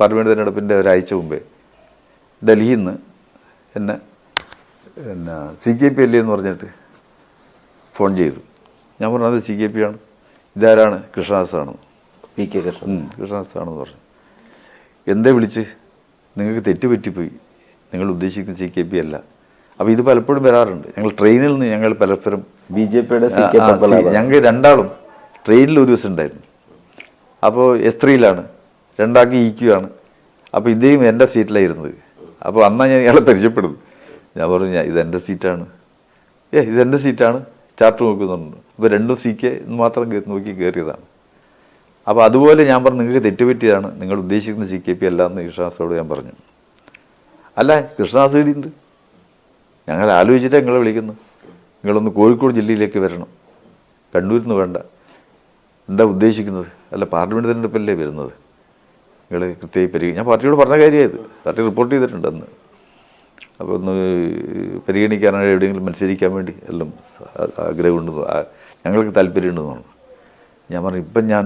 പാർലമെൻറ്റ് തിരഞ്ഞെടുപ്പിൻ്റെ ഒരാഴ്ച മുമ്പേ ഡൽഹിയിൽ നിന്ന് എന്നെ CKP എന്ന് പറഞ്ഞിട്ട് ഫോൺ ചെയ്തു. ഞാൻ പറഞ്ഞു, അത് CKP ആണ്. ഇതാരാണ്? കൃഷ്ണദാസാണ്. PK കൃഷ്ണദാസാണെന്ന് പറഞ്ഞു. എന്തേ വിളിച്ച്? നിങ്ങൾക്ക് തെറ്റ് പറ്റിപ്പോയി, നിങ്ങൾ ഉദ്ദേശിക്കുന്ന CKP അല്ല. അപ്പോൾ ഇത് പലപ്പോഴും വരാറുണ്ട്. ഞങ്ങൾ ട്രെയിനിൽ നിന്ന് ഞങ്ങൾ പലപ്പോഴും BJPയുടെ ഞങ്ങൾ രണ്ടാളും ട്രെയിനിൽ ഒരു ദിവസം ഉണ്ടായിരുന്നു. അപ്പോൾ S3-ലാണ്, രണ്ടാൾക്ക് EQ ആണ്. അപ്പോൾ ഇദ്ദേഹം എൻ്റെ സീറ്റിലായിരുന്നത്. അപ്പോൾ അന്നാ ഞാൻ ഇയാളെ പരിചയപ്പെടുന്നു. ഞാൻ പറഞ്ഞു, ഇതെൻ്റെ സീറ്റാണ്, ഇതെൻ്റെ സീറ്റാണ്, ചാർട്ട് നോക്കുന്നുണ്ട്. അപ്പോൾ രണ്ടും CK എന്ന് മാത്രം നോക്കി കയറിയതാണ്. അപ്പോൾ അതുപോലെ ഞാൻ പറഞ്ഞു, നിങ്ങൾക്ക് തെറ്റുപറ്റിയതാണ്, നിങ്ങൾ ഉദ്ദേശിക്കുന്ന CKP അല്ല എന്ന് കൃഷ്ണദാസോട് ഞാൻ പറഞ്ഞു. അല്ല, കൃഷ്ണദാസ് ഇടിയുണ്ട്, ഞങ്ങൾ ആലോചിച്ചിട്ട് നിങ്ങളെ വിളിക്കുന്നു, നിങ്ങളൊന്ന് കോഴിക്കോട് ജില്ലയിലേക്ക് വരണം, കണ്ണൂരിൽ നിന്ന് വേണ്ട. എന്താ ഉദ്ദേശിക്കുന്നത്? അല്ല, പാർലമെൻറ്റ് തിരഞ്ഞെടുപ്പല്ലേ വരുന്നത്, നിങ്ങൾ കൃത്യമായി ഞാൻ പാർട്ടിയോട് പറഞ്ഞ കാര്യമായത്, പാർട്ടി റിപ്പോർട്ട് ചെയ്തിട്ടുണ്ട് അന്ന്. അപ്പോൾ ഒന്ന് പരിഗണിക്കാനാണ്, എവിടെയെങ്കിലും മത്സരിക്കാൻ വേണ്ടി എല്ലാം ആഗ്രഹമുണ്ട്, ഞങ്ങൾക്ക് താല്പര്യമുണ്ടെന്ന് പറഞ്ഞു. ഞാൻ പറഞ്ഞു, ഇപ്പം ഞാൻ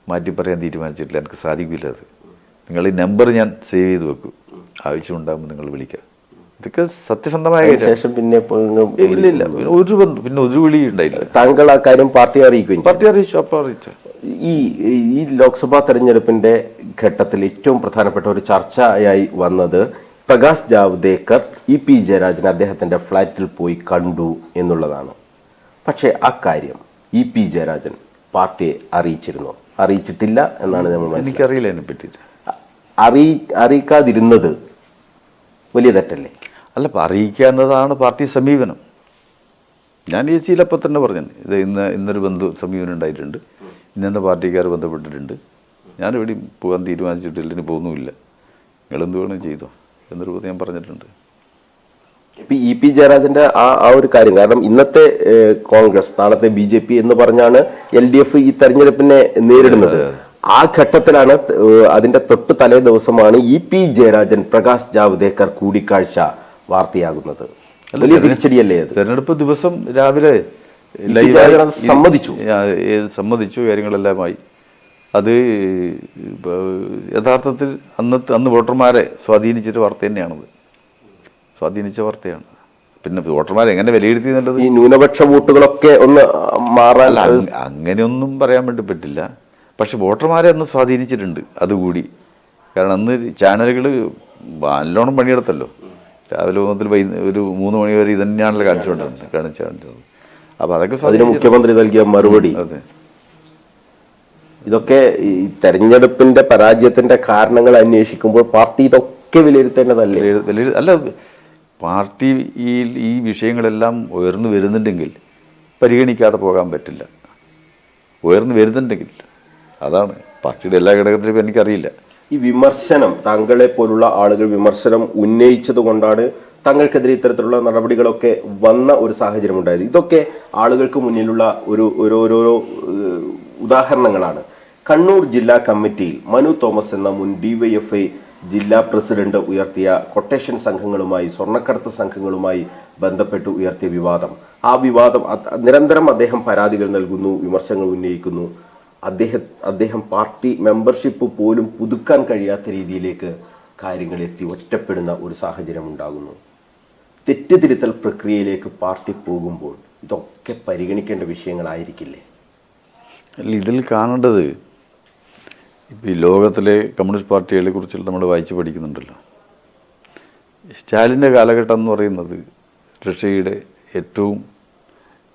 മാറ്റി പറയാൻ തീരുമാനിച്ചിട്ടില്ല, എനിക്ക് സാധിക്കില്ല. അത് നിങ്ങൾ ഈ നമ്പർ ഞാൻ സേവ് ചെയ്ത് വെക്കും, ആവശ്യമുണ്ടാകുമ്പോൾ നിങ്ങൾ വിളിക്കാം. ഇതൊക്കെ സത്യസന്ധമായ ശേഷം പിന്നെ ഇല്ല, പിന്നെ ഒരു വിളി ഉണ്ടായില്ല. താങ്കൾ ആ കാര്യം പാർട്ടിയെ അറിയിക്കും? പാർട്ടി അറിയിച്ചു. അപ്പോൾ അറിയിച്ചു. ഈ ലോക്സഭാ തെരഞ്ഞെടുപ്പിന്റെ ഘട്ടത്തിൽ ഏറ്റവും പ്രധാനപ്പെട്ട ഒരു ചർച്ചയായി വന്നത് പ്രകാശ് ജാവ്ദേക്കർ EP ജയരാജൻ അദ്ദേഹത്തിന്റെ ഫ്ലാറ്റിൽ പോയി കണ്ടു എന്നുള്ളതാണ്. പക്ഷേ അക്കാര്യം EP ജയരാജൻ പാർട്ടിയെ അറിയിച്ചിരുന്നോ? അറിയിച്ചിട്ടില്ല എന്നാണ് നമ്മൾ എനിക്കറിയില്ല അതിനെ പറ്റിയിട്ട്. അറിയിക്കാതിരുന്നത് വലിയ തെറ്റല്ലേ? അല്ല, അറിയിക്കുക എന്നതാണ് പാർട്ടി സമീപനം. ഞാൻ AC-ലപ്പം തന്നെ പറഞ്ഞു, ഇത് ഇന്നൊരു സമീപനം ഉണ്ടായിട്ടുണ്ട്, ഇന്നെന്താ പാർട്ടിക്കാർ ബന്ധപ്പെട്ടിട്ടുണ്ട്, ഞാനിവിടെയും പോകാൻ തീരുമാനിച്ചിട്ടില്ല, ഇനി പോകുന്നുമില്ല, നിങ്ങളെന്ത് വേണം ചെയ്തോ എന്നൊരു ഞാൻ പറഞ്ഞിട്ടുണ്ട്. ഇപ്പം EP ജയരാജന്റെ ആ ഒരു കാര്യം, കാരണം ഇന്നത്തെ കോൺഗ്രസ്, നാളത്തെ BJP എന്ന് പറഞ്ഞാണ് LDF ഈ തെരഞ്ഞെടുപ്പിനെ നേരിടുന്നത്. ആ ഘട്ടത്തിലാണ്, അതിന്റെ തൊട്ട് തലേ ദിവസമാണ് EP ജയരാജൻ പ്രകാശ് ജാവ്ദേക്കർ കൂടിക്കാഴ്ച വാർത്തയാകുന്നത്. വലിയ തിരിച്ചടിയല്ലേ അത്? തെരഞ്ഞെടുപ്പ് ദിവസം രാവിലെ സമ്മതിച്ചു, കാര്യങ്ങളെല്ലാമായി. അത് യഥാർത്ഥത്തിൽ അന്ന് വോട്ടർമാരെ സ്വാധീനിച്ചിട്ട് വാർത്ത തന്നെയാണത്, സ്വാധീനിച്ച വാർത്തയാണ്. പിന്നെ വോട്ടർമാരെ എങ്ങനെ വിലയിരുത്തി എന്നുള്ളത്, ഈ ന്യൂനപക്ഷ വോട്ടുകളൊക്കെ ഒന്ന് മാറാൻ അങ്ങനെയൊന്നും പറയാൻ വേണ്ടി പറ്റില്ല. പക്ഷെ വോട്ടർമാരെ അന്ന് സ്വാധീനിച്ചിട്ടുണ്ട് അതുകൂടി. കാരണം അന്ന് ചാനലുകൾ നല്ലോണം പണിയെടുത്തല്ലോ, രാവിലെ മുതൽ ഒരു 3 മണി വരെ ഇതന്നെയാണല്ലോ കാണിച്ചുകൊണ്ടിരുന്നത്. അപ്പോൾ അതൊക്കെ അതിന് മുഖ്യമന്ത്രി നൽകിയ മറുപടി. അതെ, ഇതൊക്കെ ഈ തെരഞ്ഞെടുപ്പിന്റെ പരാജയത്തിന്റെ കാരണങ്ങൾ അന്വേഷിക്കുമ്പോൾ പാർട്ടി ഇതൊക്കെ വിലയിരുത്തേണ്ടതല്ലേ? അല്ല, പാർട്ടിയിൽ ഈ വിഷയങ്ങളെല്ലാം ഉയർന്നു വരുന്നുണ്ടെങ്കിൽ പരിഗണിക്കാതെ പോകാൻ പറ്റില്ല. ഉയർന്നു വരുന്നുണ്ടെങ്കിൽ അതാണ് പാർട്ടിയുടെ എല്ലാ ഘടകത്തിലും. എനിക്കറിയില്ല, ഈ വിമർശനം, താങ്കളെ പോലുള്ള ആളുകൾ വിമർശനം ഉന്നയിച്ചത് കൊണ്ടാണ് തങ്ങൾക്കെതിരെ ഇത്തരത്തിലുള്ള നടപടികളൊക്കെ വന്ന ഒരു സാഹചര്യം ഉണ്ടായത്. ഇതൊക്കെ ആളുകൾക്ക് മുന്നിലുള്ള ഓരോരോ ഉദാഹരണങ്ങളാണ്. കണ്ണൂർ ജില്ലാ കമ്മിറ്റിയിൽ മനു തോമസ് എന്ന മുൻ DYFI ജില്ലാ പ്രസിഡന്റ് ഉയർത്തിയ കൊട്ടേഷൻ സംഘങ്ങളുമായി, സ്വർണ്ണക്കടത്ത് സംഘങ്ങളുമായി ബന്ധപ്പെട്ട് ഉയർത്തിയ വിവാദം, ആ വിവാദം നിരന്തരം അദ്ദേഹം പരാതികൾ നൽകുന്നു, വിമർശനങ്ങൾ ഉന്നയിക്കുന്നു. അദ്ദേഹം പാർട്ടി മെമ്പർഷിപ്പ് പോലും പുതുക്കാൻ കഴിയാത്ത രീതിയിലേക്ക് കാര്യങ്ങൾ എത്തി ഒറ്റപ്പെടുന്ന ഒരു സാഹചര്യം ഉണ്ടാകുന്നു. തെറ്റുതിരുത്തൽ പ്രക്രിയയിലേക്ക് പാർട്ടി പോകുമ്പോൾ ഇതൊക്കെ പരിഗണിക്കേണ്ട വിഷയങ്ങളായിരിക്കില്ലേ? ഇതിൽ കാണേണ്ടത്, ഇപ്പോൾ ഈ ലോകത്തിലെ കമ്മ്യൂണിസ്റ്റ് പാർട്ടികളെ കുറിച്ചുള്ള നമ്മൾ വായിച്ച് പഠിക്കുന്നുണ്ടല്ലോ. സ്റ്റാലിൻ്റെ കാലഘട്ടം എന്ന് പറയുന്നത് റഷ്യയുടെ ഏറ്റവും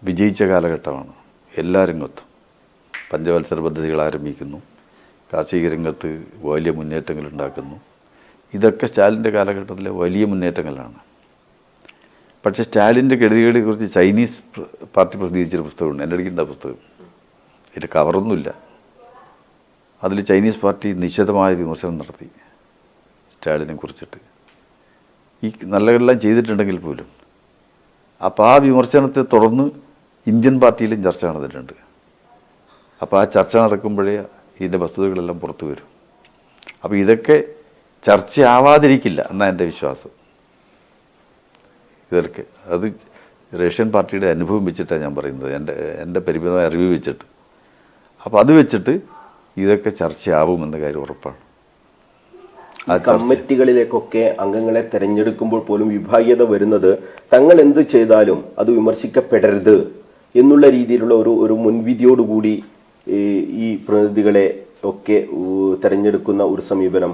വിജയിച്ച കാലഘട്ടമാണ്. എല്ലാ രംഗത്തും പഞ്ചവത്സര പദ്ധതികൾ ആരംഭിക്കുന്നു, കാർഷിക രംഗത്ത് വലിയ മുന്നേറ്റങ്ങൾ ഉണ്ടാക്കുന്നു. ഇതൊക്കെ സ്റ്റാലിൻ്റെ കാലഘട്ടത്തിലെ വലിയ മുന്നേറ്റങ്ങളാണ്. പക്ഷേ സ്റ്റാലിൻ്റെ കെടുതികളെക്കുറിച്ച് ചൈനീസ് പാർട്ടി പ്രസിദ്ധീകരിച്ചൊരു പുസ്തകമുണ്ട്, എൻ്റെ അടുക്കിൻ്റെ പുസ്തകം. ഇതിൻ്റെ കവറൊന്നുമില്ല. അതിൽ ചൈനീസ് പാർട്ടി നിശിതമായ വിമർശനം നടത്തി സ്റ്റാലിനെ കുറിച്ചിട്ട്. ഈ നല്ലതെല്ലാം ചെയ്തിട്ടുണ്ടെങ്കിൽ പോലും അപ്പോൾ ആ വിമർശനത്തെ തുടർന്ന് ഇന്ത്യൻ പാർട്ടിയിലും ചർച്ച നടന്നിട്ടുണ്ട്. അപ്പോൾ ആ ചർച്ച നടക്കുമ്പോഴേ ഇതിൻ്റെ വസ്തുതകളെല്ലാം പുറത്തു വരും. അപ്പോൾ ഇതൊക്കെ ചർച്ചയാവാതിരിക്കില്ല എന്നാണ് എൻ്റെ വിശ്വാസം. ഇതൊക്കെ അത് റഷ്യൻ പാർട്ടിയുടെ അനുഭവം വെച്ചിട്ടാണ് ഞാൻ പറയുന്നത്, എൻ്റെ പരിമിതമായ അറിവ് വെച്ചിട്ട്. അപ്പോൾ അത് വെച്ചിട്ട് ഇതൊക്കെ ചർച്ചയാവുമെന്ന കാര്യം ഉറപ്പാണ്. കമ്മിറ്റികളിലേക്കൊക്കെ അംഗങ്ങളെ തെരഞ്ഞെടുക്കുമ്പോൾ പോലും വിഭാഗീയത വരുന്നത് തങ്ങൾ എന്ത് ചെയ്താലും അത് വിമർശിക്കപ്പെടരുത് എന്നുള്ള രീതിയിലുള്ള ഒരു മുൻവിധിയോടുകൂടി ഈ പ്രതിനിധികളെ ഒക്കെ തെരഞ്ഞെടുക്കുന്ന ഒരു സമീപനം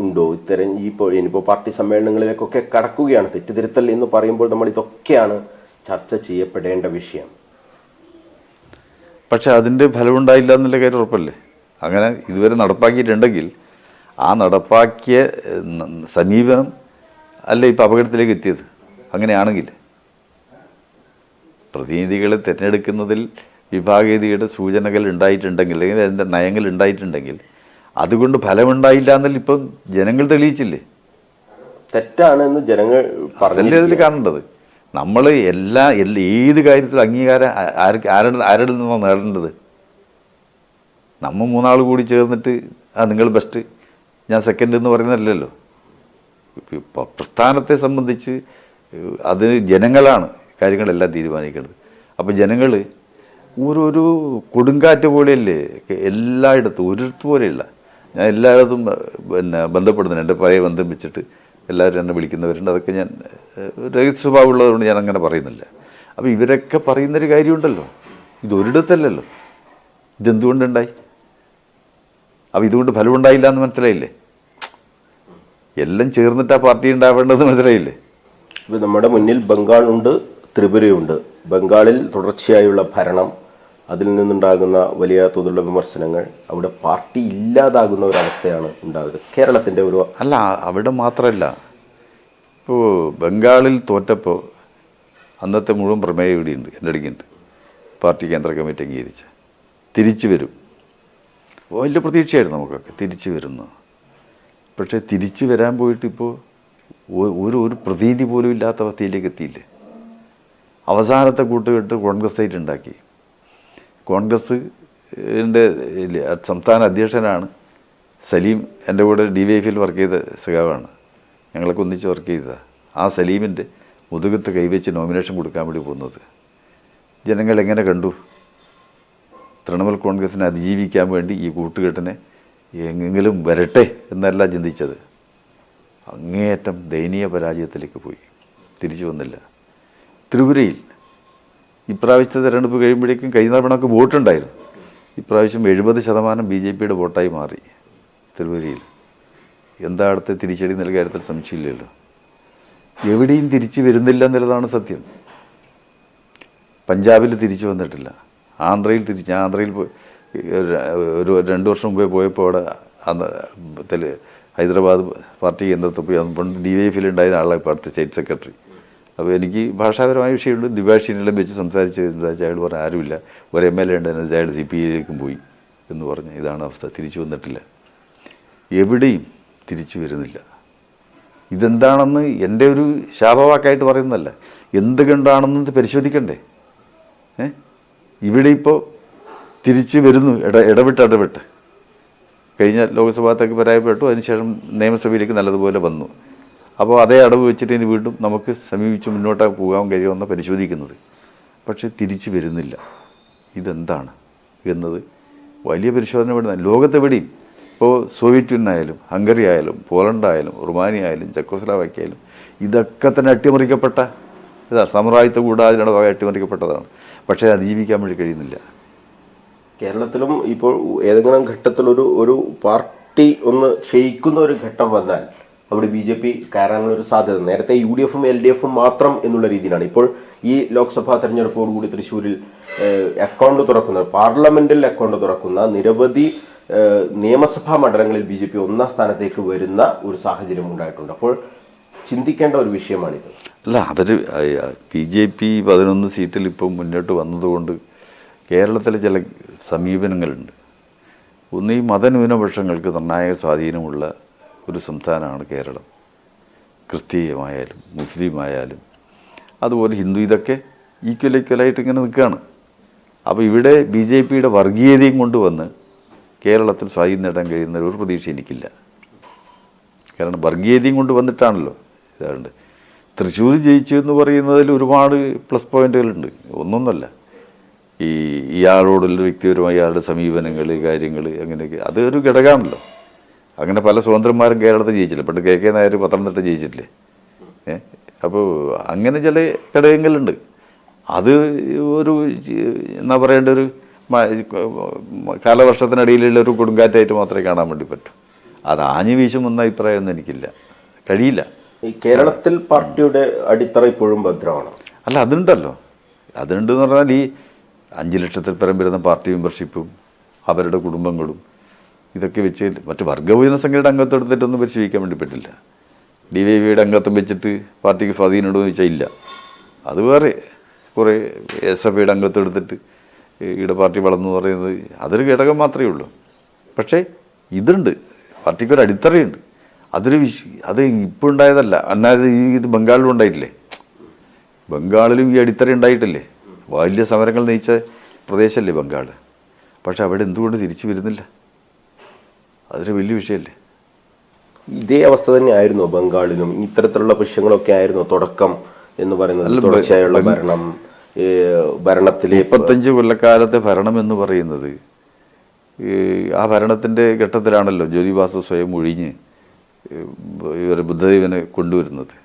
ഉണ്ടോ? ഇനിയിപ്പോൾ പാർട്ടി സമ്മേളനങ്ങളിലേക്കൊക്കെ കടക്കുകയാണ്. തെറ്റിദ്ധരുത്തൽ എന്ന് പറയുമ്പോൾ നമ്മൾ ഇതൊക്കെയാണ് ചർച്ച ചെയ്യപ്പെടേണ്ട വിഷയം. പക്ഷെ അതിൻ്റെ ഫലമുണ്ടായില്ല എന്നുള്ള കാര്യം ഉറപ്പല്ലേ? അങ്ങനെ ഇതുവരെ നടപ്പാക്കിയിട്ടുണ്ടെങ്കിൽ ആ നടപ്പാക്കിയ സമീപനം അല്ലേ ഇപ്പോൾ അപകടത്തിലേക്ക് എത്തിയത്. അങ്ങനെയാണെങ്കിൽ പ്രതിനിധികളെ തിരഞ്ഞെടുക്കുന്നതിൽ വിഭാഗീയതയുടെ സൂചനകൾ ഉണ്ടായിട്ടുണ്ടെങ്കിൽ, അല്ലെങ്കിൽ അതിൻ്റെ നയങ്ങൾ ഉണ്ടായിട്ടുണ്ടെങ്കിൽ അതുകൊണ്ട് ഫലമുണ്ടായില്ല എന്നല്ല ഇപ്പം ജനങ്ങൾ തെളിയിച്ചില്ലേ. തെറ്റാണെന്ന് ജനങ്ങൾ അതല്ലേ അതിൽ കാണേണ്ടത്. നമ്മൾ ഏത് കാര്യത്തിലും അംഗീകാരം ആരുടെ നിന്നോ നേടേണ്ടത്? നമ്മൾ മൂന്നാൾ കൂടി ചേർന്നിട്ട് നിങ്ങൾ ബെസ്റ്റ് ഞാൻ സെക്കൻഡ് എന്ന് പറയുന്നതല്ലല്ലോ. പ്രസ്ഥാനത്തെ സംബന്ധിച്ച് അതിന് ജനങ്ങളാണ് കാര്യങ്ങളെല്ലാം തീരുമാനിക്കുന്നത്. അപ്പോൾ ജനങ്ങൾ ഒരു കൊടുങ്കാറ്റ് പോലെയല്ലേ എല്ലായിടത്തും, ഒരിടത്ത് പോലെയല്ല. ഞാൻ എല്ലായിടത്തും ബന്ധപ്പെടുന്നുണ്ട്. എൻ്റെ പഴയ ബന്ധം വെച്ചിട്ട് എല്ലാവരും എന്നെ വിളിക്കുന്നവരുണ്ട്. അതൊക്കെ ഞാൻ രഹസ്യ സ്വഭാവമുള്ളതുകൊണ്ട് ഞാൻ അങ്ങനെ പറയുന്നില്ല. അപ്പോൾ ഇവരൊക്കെ പറയുന്നൊരു കാര്യമുണ്ടല്ലോ, ഇതൊരിടത്തല്ലല്ലോ. ഇതെന്തുകൊണ്ടുണ്ടായി? അപ്പോൾ ഇതുകൊണ്ട് ഫലമുണ്ടായില്ല എന്ന് മനസ്സിലായില്ലേ? എല്ലാം ചേർന്നിട്ട് ആ പാർട്ടി ഉണ്ടാവേണ്ടത് മനസ്സിലായില്ലേ? ഇപ്പോൾ നമ്മുടെ മുന്നിൽ ബംഗാളുണ്ട്, ത്രിപുരയുണ്ട്. ബംഗാളിൽ തുടർച്ചയായുള്ള ഭരണം, അതിൽ നിന്നുണ്ടാകുന്ന വലിയ തോതിലുള്ള വിമർശനങ്ങൾ, അവിടെ പാർട്ടി ഇല്ലാതാകുന്ന ഒരവസ്ഥയാണ് ഉണ്ടാകുന്നത്. കേരളത്തിൻ്റെ അല്ല, അവിടെ മാത്രമല്ല. ഇപ്പോൾ ബംഗാളിൽ തോറ്റപ്പോൾ അന്നത്തെ മുഴുവൻ പ്രമേയം ഇവിടെയുണ്ട്, എൻ്റെ അടുക്കുണ്ട്. പാർട്ടി കേന്ദ്ര കമ്മിറ്റി അംഗീകരിച്ച് തിരിച്ചു വരും. വലിയ പ്രതീക്ഷയായിരുന്നു നമുക്കൊക്കെ തിരിച്ചു വരുന്നു. പക്ഷേ തിരിച്ചു വരാൻ പോയിട്ട് ഇപ്പോൾ ഒരു പ്രതീതി പോലും ഇല്ലാത്ത അവസ്ഥയിലേക്ക് എത്തിയില്ലേ. അവസാനത്തെ കൂട്ടുകെട്ട് കോൺഗ്രസ് ആയിട്ട് ഉണ്ടാക്കി. കോൺഗ്രസിൻ്റെ സംസ്ഥാന അധ്യക്ഷനാണ് സലീം. എൻ്റെ കൂടെ DYFയിൽ വർക്ക് ചെയ്ത സഖാവാണ്, ഞങ്ങളൊക്കെ ഒന്നിച്ച് വർക്ക് ചെയ്തതാണ്. ആ സലീമിൻ്റെ മുതുകത്ത് കൈവച്ച് നോമിനേഷൻ കൊടുക്കാൻ വേണ്ടി പോകുന്നത് ജനങ്ങൾ എങ്ങനെ കണ്ടു? തൃണമൂൽ കോൺഗ്രസിനെ അതിജീവിക്കാൻ വേണ്ടി ഈ കൂട്ടുകെട്ടിനെ എങ്ങെങ്കിലും വരട്ടെ എന്നല്ല ചിന്തിച്ചത്. അങ്ങേയറ്റം ദയനീയ പരാജയത്തിലേക്ക് പോയി, തിരിച്ചു വന്നില്ല. ത്രിപുരയിൽ ഇപ്രാവശ്യത്തെ തിരഞ്ഞെടുപ്പ് കഴിയുമ്പോഴേക്കും കഴിഞ്ഞ തവണയൊക്കെ വോട്ടുണ്ടായിരുന്നു. ഇപ്രാവശ്യം 70% BJPയുടെ വോട്ടായി മാറി ത്രിപുരയിൽ. എന്താ അടുത്ത തിരിച്ചടി നൽകിയ കാര്യത്തിൽ സംശയമില്ലല്ലോ. എവിടെയും തിരിച്ചു വരുന്നില്ല എന്നുള്ളതാണ് സത്യം. പഞ്ചാബിൽ തിരിച്ചു വന്നിട്ടില്ല, ആന്ധ്രയിൽ ഞാൻ ആന്ധ്രയിൽ ഒരു 2 വർഷം മുമ്പേ പോയപ്പോൾ അവിടെ ഹൈദരാബാദ് പാർട്ടി കേന്ദ്രത്തിൽ പോയി. പണ്ട് DYFയിൽ ഉണ്ടായിരുന്ന ആളാണ് ഇപ്പോൾ അടുത്ത സ്റ്റേറ്റ് സെക്രട്ടറി. അപ്പോൾ എനിക്ക് ഭാഷാപരമായ വിഷയമുണ്ട്. ദ്വിഭാഷീനെല്ലാം വെച്ച് സംസാരിച്ച് അയാൾ പറഞ്ഞ ആരുമില്ല, ഒരു MLA ഉണ്ടായിരുന്നു, അയാൾ CPIയിലേക്കും പോയി എന്ന് പറഞ്ഞ് ഇതാണ് അവസ്ഥ. തിരിച്ചു വന്നിട്ടില്ല, എവിടെയും തിരിച്ചു വരുന്നില്ല. ഇതെന്താണെന്ന് എൻ്റെ ഒരു ശാപവാക്കായിട്ട് പറയുന്നതല്ല, എന്തുകൊണ്ടാണെന്നത് പരിശോധിക്കണ്ടേ? ഇവിടെ ഇപ്പോൾ തിരിച്ച് വരുന്നു, ഇടവിട്ട് കഴിഞ്ഞ ലോക്സഭത്തേക്ക് പരാജയപ്പെട്ടു, അതിനുശേഷം നിയമസഭയിലേക്ക് നല്ലതുപോലെ വന്നു. അപ്പോൾ അതേ അടവ് വെച്ചിട്ട് ഇനി വീണ്ടും നമുക്ക് സമീപിച്ച് മുന്നോട്ട് പോകാൻ കഴിയുമെന്ന് പരിശോധിക്കുന്നത്. പക്ഷേ തിരിച്ചു വരുന്നില്ല. ഇതെന്താണ് എന്നത് വലിയ പരിശോധന വേണ്ട. ലോകത്തെവിടെയും ഇപ്പോൾ സോവിയറ്റ് യൂണിയൻ ആയാലും, ഹംഗറി ആയാലും, പോളണ്ട് ആയാലും, റുമാനിയ ആയാലും, ചെക്കോസ്ലോവാക്യ ആയാലും ഇതൊക്കെ തന്നെ അട്ടിമറിക്കപ്പെട്ട ഇതാണ്. സാമ്രാജ്യത്വ കൂടാതെ ഭാഗം അട്ടിമറിക്കപ്പെട്ടതാണ്. പക്ഷേ അതിജീവിക്കാൻ വേണ്ടി കഴിയുന്നില്ല. കേരളത്തിലും ഇപ്പോൾ ഏതെങ്കിലും ഘട്ടത്തിലൊരു പാർട്ടി ഒന്ന് ക്ഷയിക്കുന്ന ഒരു ഘട്ടം വന്നാൽ അവിടെ BJP കയറാനുള്ള ഒരു സാധ്യത. നേരത്തെ UDF-ഉം LDF-ഉം മാത്രം എന്നുള്ള രീതിയിലാണ്. ഇപ്പോൾ ഈ ലോക്സഭാ തെരഞ്ഞെടുപ്പോടുകൂടി തൃശ്ശൂരിൽ അക്കൗണ്ട് തുറക്കുന്ന, പാർലമെന്റിൽ അക്കൗണ്ട് തുറക്കുന്ന നിരവധി നിയമസഭാ മണ്ഡലങ്ങളിൽ BJP ഒന്നാം സ്ഥാനത്തേക്ക് വരുന്ന ഒരു സാഹചര്യം ഉണ്ടായിട്ടുണ്ട്. അപ്പോൾ ചിന്തിക്കേണ്ട ഒരു വിഷയമാണിത്. അല്ല, അതൊരു BJP 11 സീറ്റിൽ ഇപ്പം മുന്നോട്ട് വന്നതുകൊണ്ട് കേരളത്തിലെ ചില സമീപനങ്ങളുണ്ട്. ഒന്ന്, ഈ മതന്യൂനപക്ഷങ്ങൾക്ക് നിർണായക സ്വാധീനമുള്ള ഒരു സംസ്ഥാനമാണ് കേരളം. ക്രിസ്തീയമായാലും മുസ്ലിമായാലും അതുപോലെ ഹിന്ദു, ഇതൊക്കെ ഈക്വലായിട്ട് ഇങ്ങനെ നിൽക്കുകയാണ്. അപ്പോൾ ഇവിടെ BJPയുടെ വർഗീയതയും കൊണ്ടുവന്ന് കേരളത്തിൽ സ്വാധീനം നേടാൻ കഴിയുന്ന ഒരു പ്രതീക്ഷ എനിക്കില്ല. കാരണം വർഗീയതയും കൊണ്ട് വന്നിട്ടാണല്ലോ ഇതാണ്ട്. തൃശ്ശൂർ ജയിച്ചു എന്ന് പറയുന്നതിൽ ഒരുപാട് പ്ലസ് പോയിന്റുകളുണ്ട്. ഒന്നൊന്നല്ല, ഇയാളോടുള്ള വ്യക്തിപരമായ ഇയാളുടെ സമീപനങ്ങൾ, കാര്യങ്ങൾ, അങ്ങനെയൊക്കെ അതൊരു ഘടകമാണല്ലോ. അങ്ങനെ പല സ്വതന്ത്രന്മാരും കേരളത്തിൽ ജയിച്ചില്ല. പണ്ട് KK നായർ പത്തനംതിട്ട ജയിച്ചിട്ടില്ലേ? അപ്പോൾ അങ്ങനെ ചില ഘടകങ്ങളുണ്ട്. അത് ഒരു എന്താ പറയേണ്ട ഒരു കാലവർഷത്തിനിടയിലുള്ള ഒരു കൊടുങ്കാറ്റായിട്ട് മാത്രമേ കാണാൻ വേണ്ടി പറ്റൂ. അത് ആഞ്ഞു വീശുമെന്ന അഭിപ്രായമൊന്നും എനിക്കില്ല, കഴിയില്ല. ഈ കേരളത്തിൽ പാർട്ടിയുടെ അടിത്തറ ഇപ്പോഴും ഭദ്രമാണ്. അല്ല, അതുണ്ടല്ലോ. അതുണ്ടെന്ന് പറഞ്ഞാൽ ഈ 5 ലക്ഷത്തിൽ പരം വരുന്ന പാർട്ടി മെമ്പർഷിപ്പും അവരുടെ കുടുംബങ്ങളും ഇതൊക്കെ വെച്ച് മറ്റ് വർഗവിഭജന സംഘടന അംഗത്വം എടുത്തിട്ടൊന്നും പരിശോധിക്കാൻ വേണ്ടി പറ്റില്ല. DYFയുടെ അംഗത്വം വെച്ചിട്ട് പാർട്ടിക്ക് സ്വാധീനമുണ്ടോ എന്ന് ചോദിച്ചാൽ ഇല്ല. അത് വേറെ കുറേ SFയുടെ അംഗത്വം എടുത്തിട്ട് ഇവിടെ പാർട്ടി വളർന്നു പറയുന്നത് അതൊരു ഘടകം മാത്രമേ ഉള്ളൂ. പക്ഷേ ഇതുണ്ട്, പാർട്ടിക്കൊരു അടിത്തറയുണ്ട്. അത് ഇപ്പോൾ ഉണ്ടായതല്ല. അല്ലാതെ ഇത് ബംഗാളിലും ഉണ്ടായിട്ടില്ലേ? ബംഗാളിലും ഈ അടിത്തറ ഉണ്ടായിട്ടില്ലേ? വലിയ സമരങ്ങൾ നയിച്ച പ്രദേശമല്ലേ ബംഗാൾ. പക്ഷെ അവിടെ എന്തുകൊണ്ട് തിരിച്ചു വരുന്നില്ല? അതൊരു വലിയ വിഷയമല്ലേ? ഇതേ അവസ്ഥ തന്നെയായിരുന്നു ബംഗാളിലും. ഇത്തരത്തിലുള്ള പ്രശ്നങ്ങളൊക്കെ ആയിരുന്നു തുടക്കം എന്ന് പറയുന്നത്. തുടർച്ചയായുള്ള ഭരണം, ഭരണത്തിലെ 35 കൊല്ലക്കാലത്തെ ഭരണം എന്ന് പറയുന്നത്, ആ ഭരണത്തിൻ്റെ ഘട്ടത്തിലാണല്ലോ ജ്യോതിബാസു സ്വയം ഒഴിഞ്ഞ് ഇവർ ബുദ്ധദേവനെ കൊണ്ടുവരുന്നത്.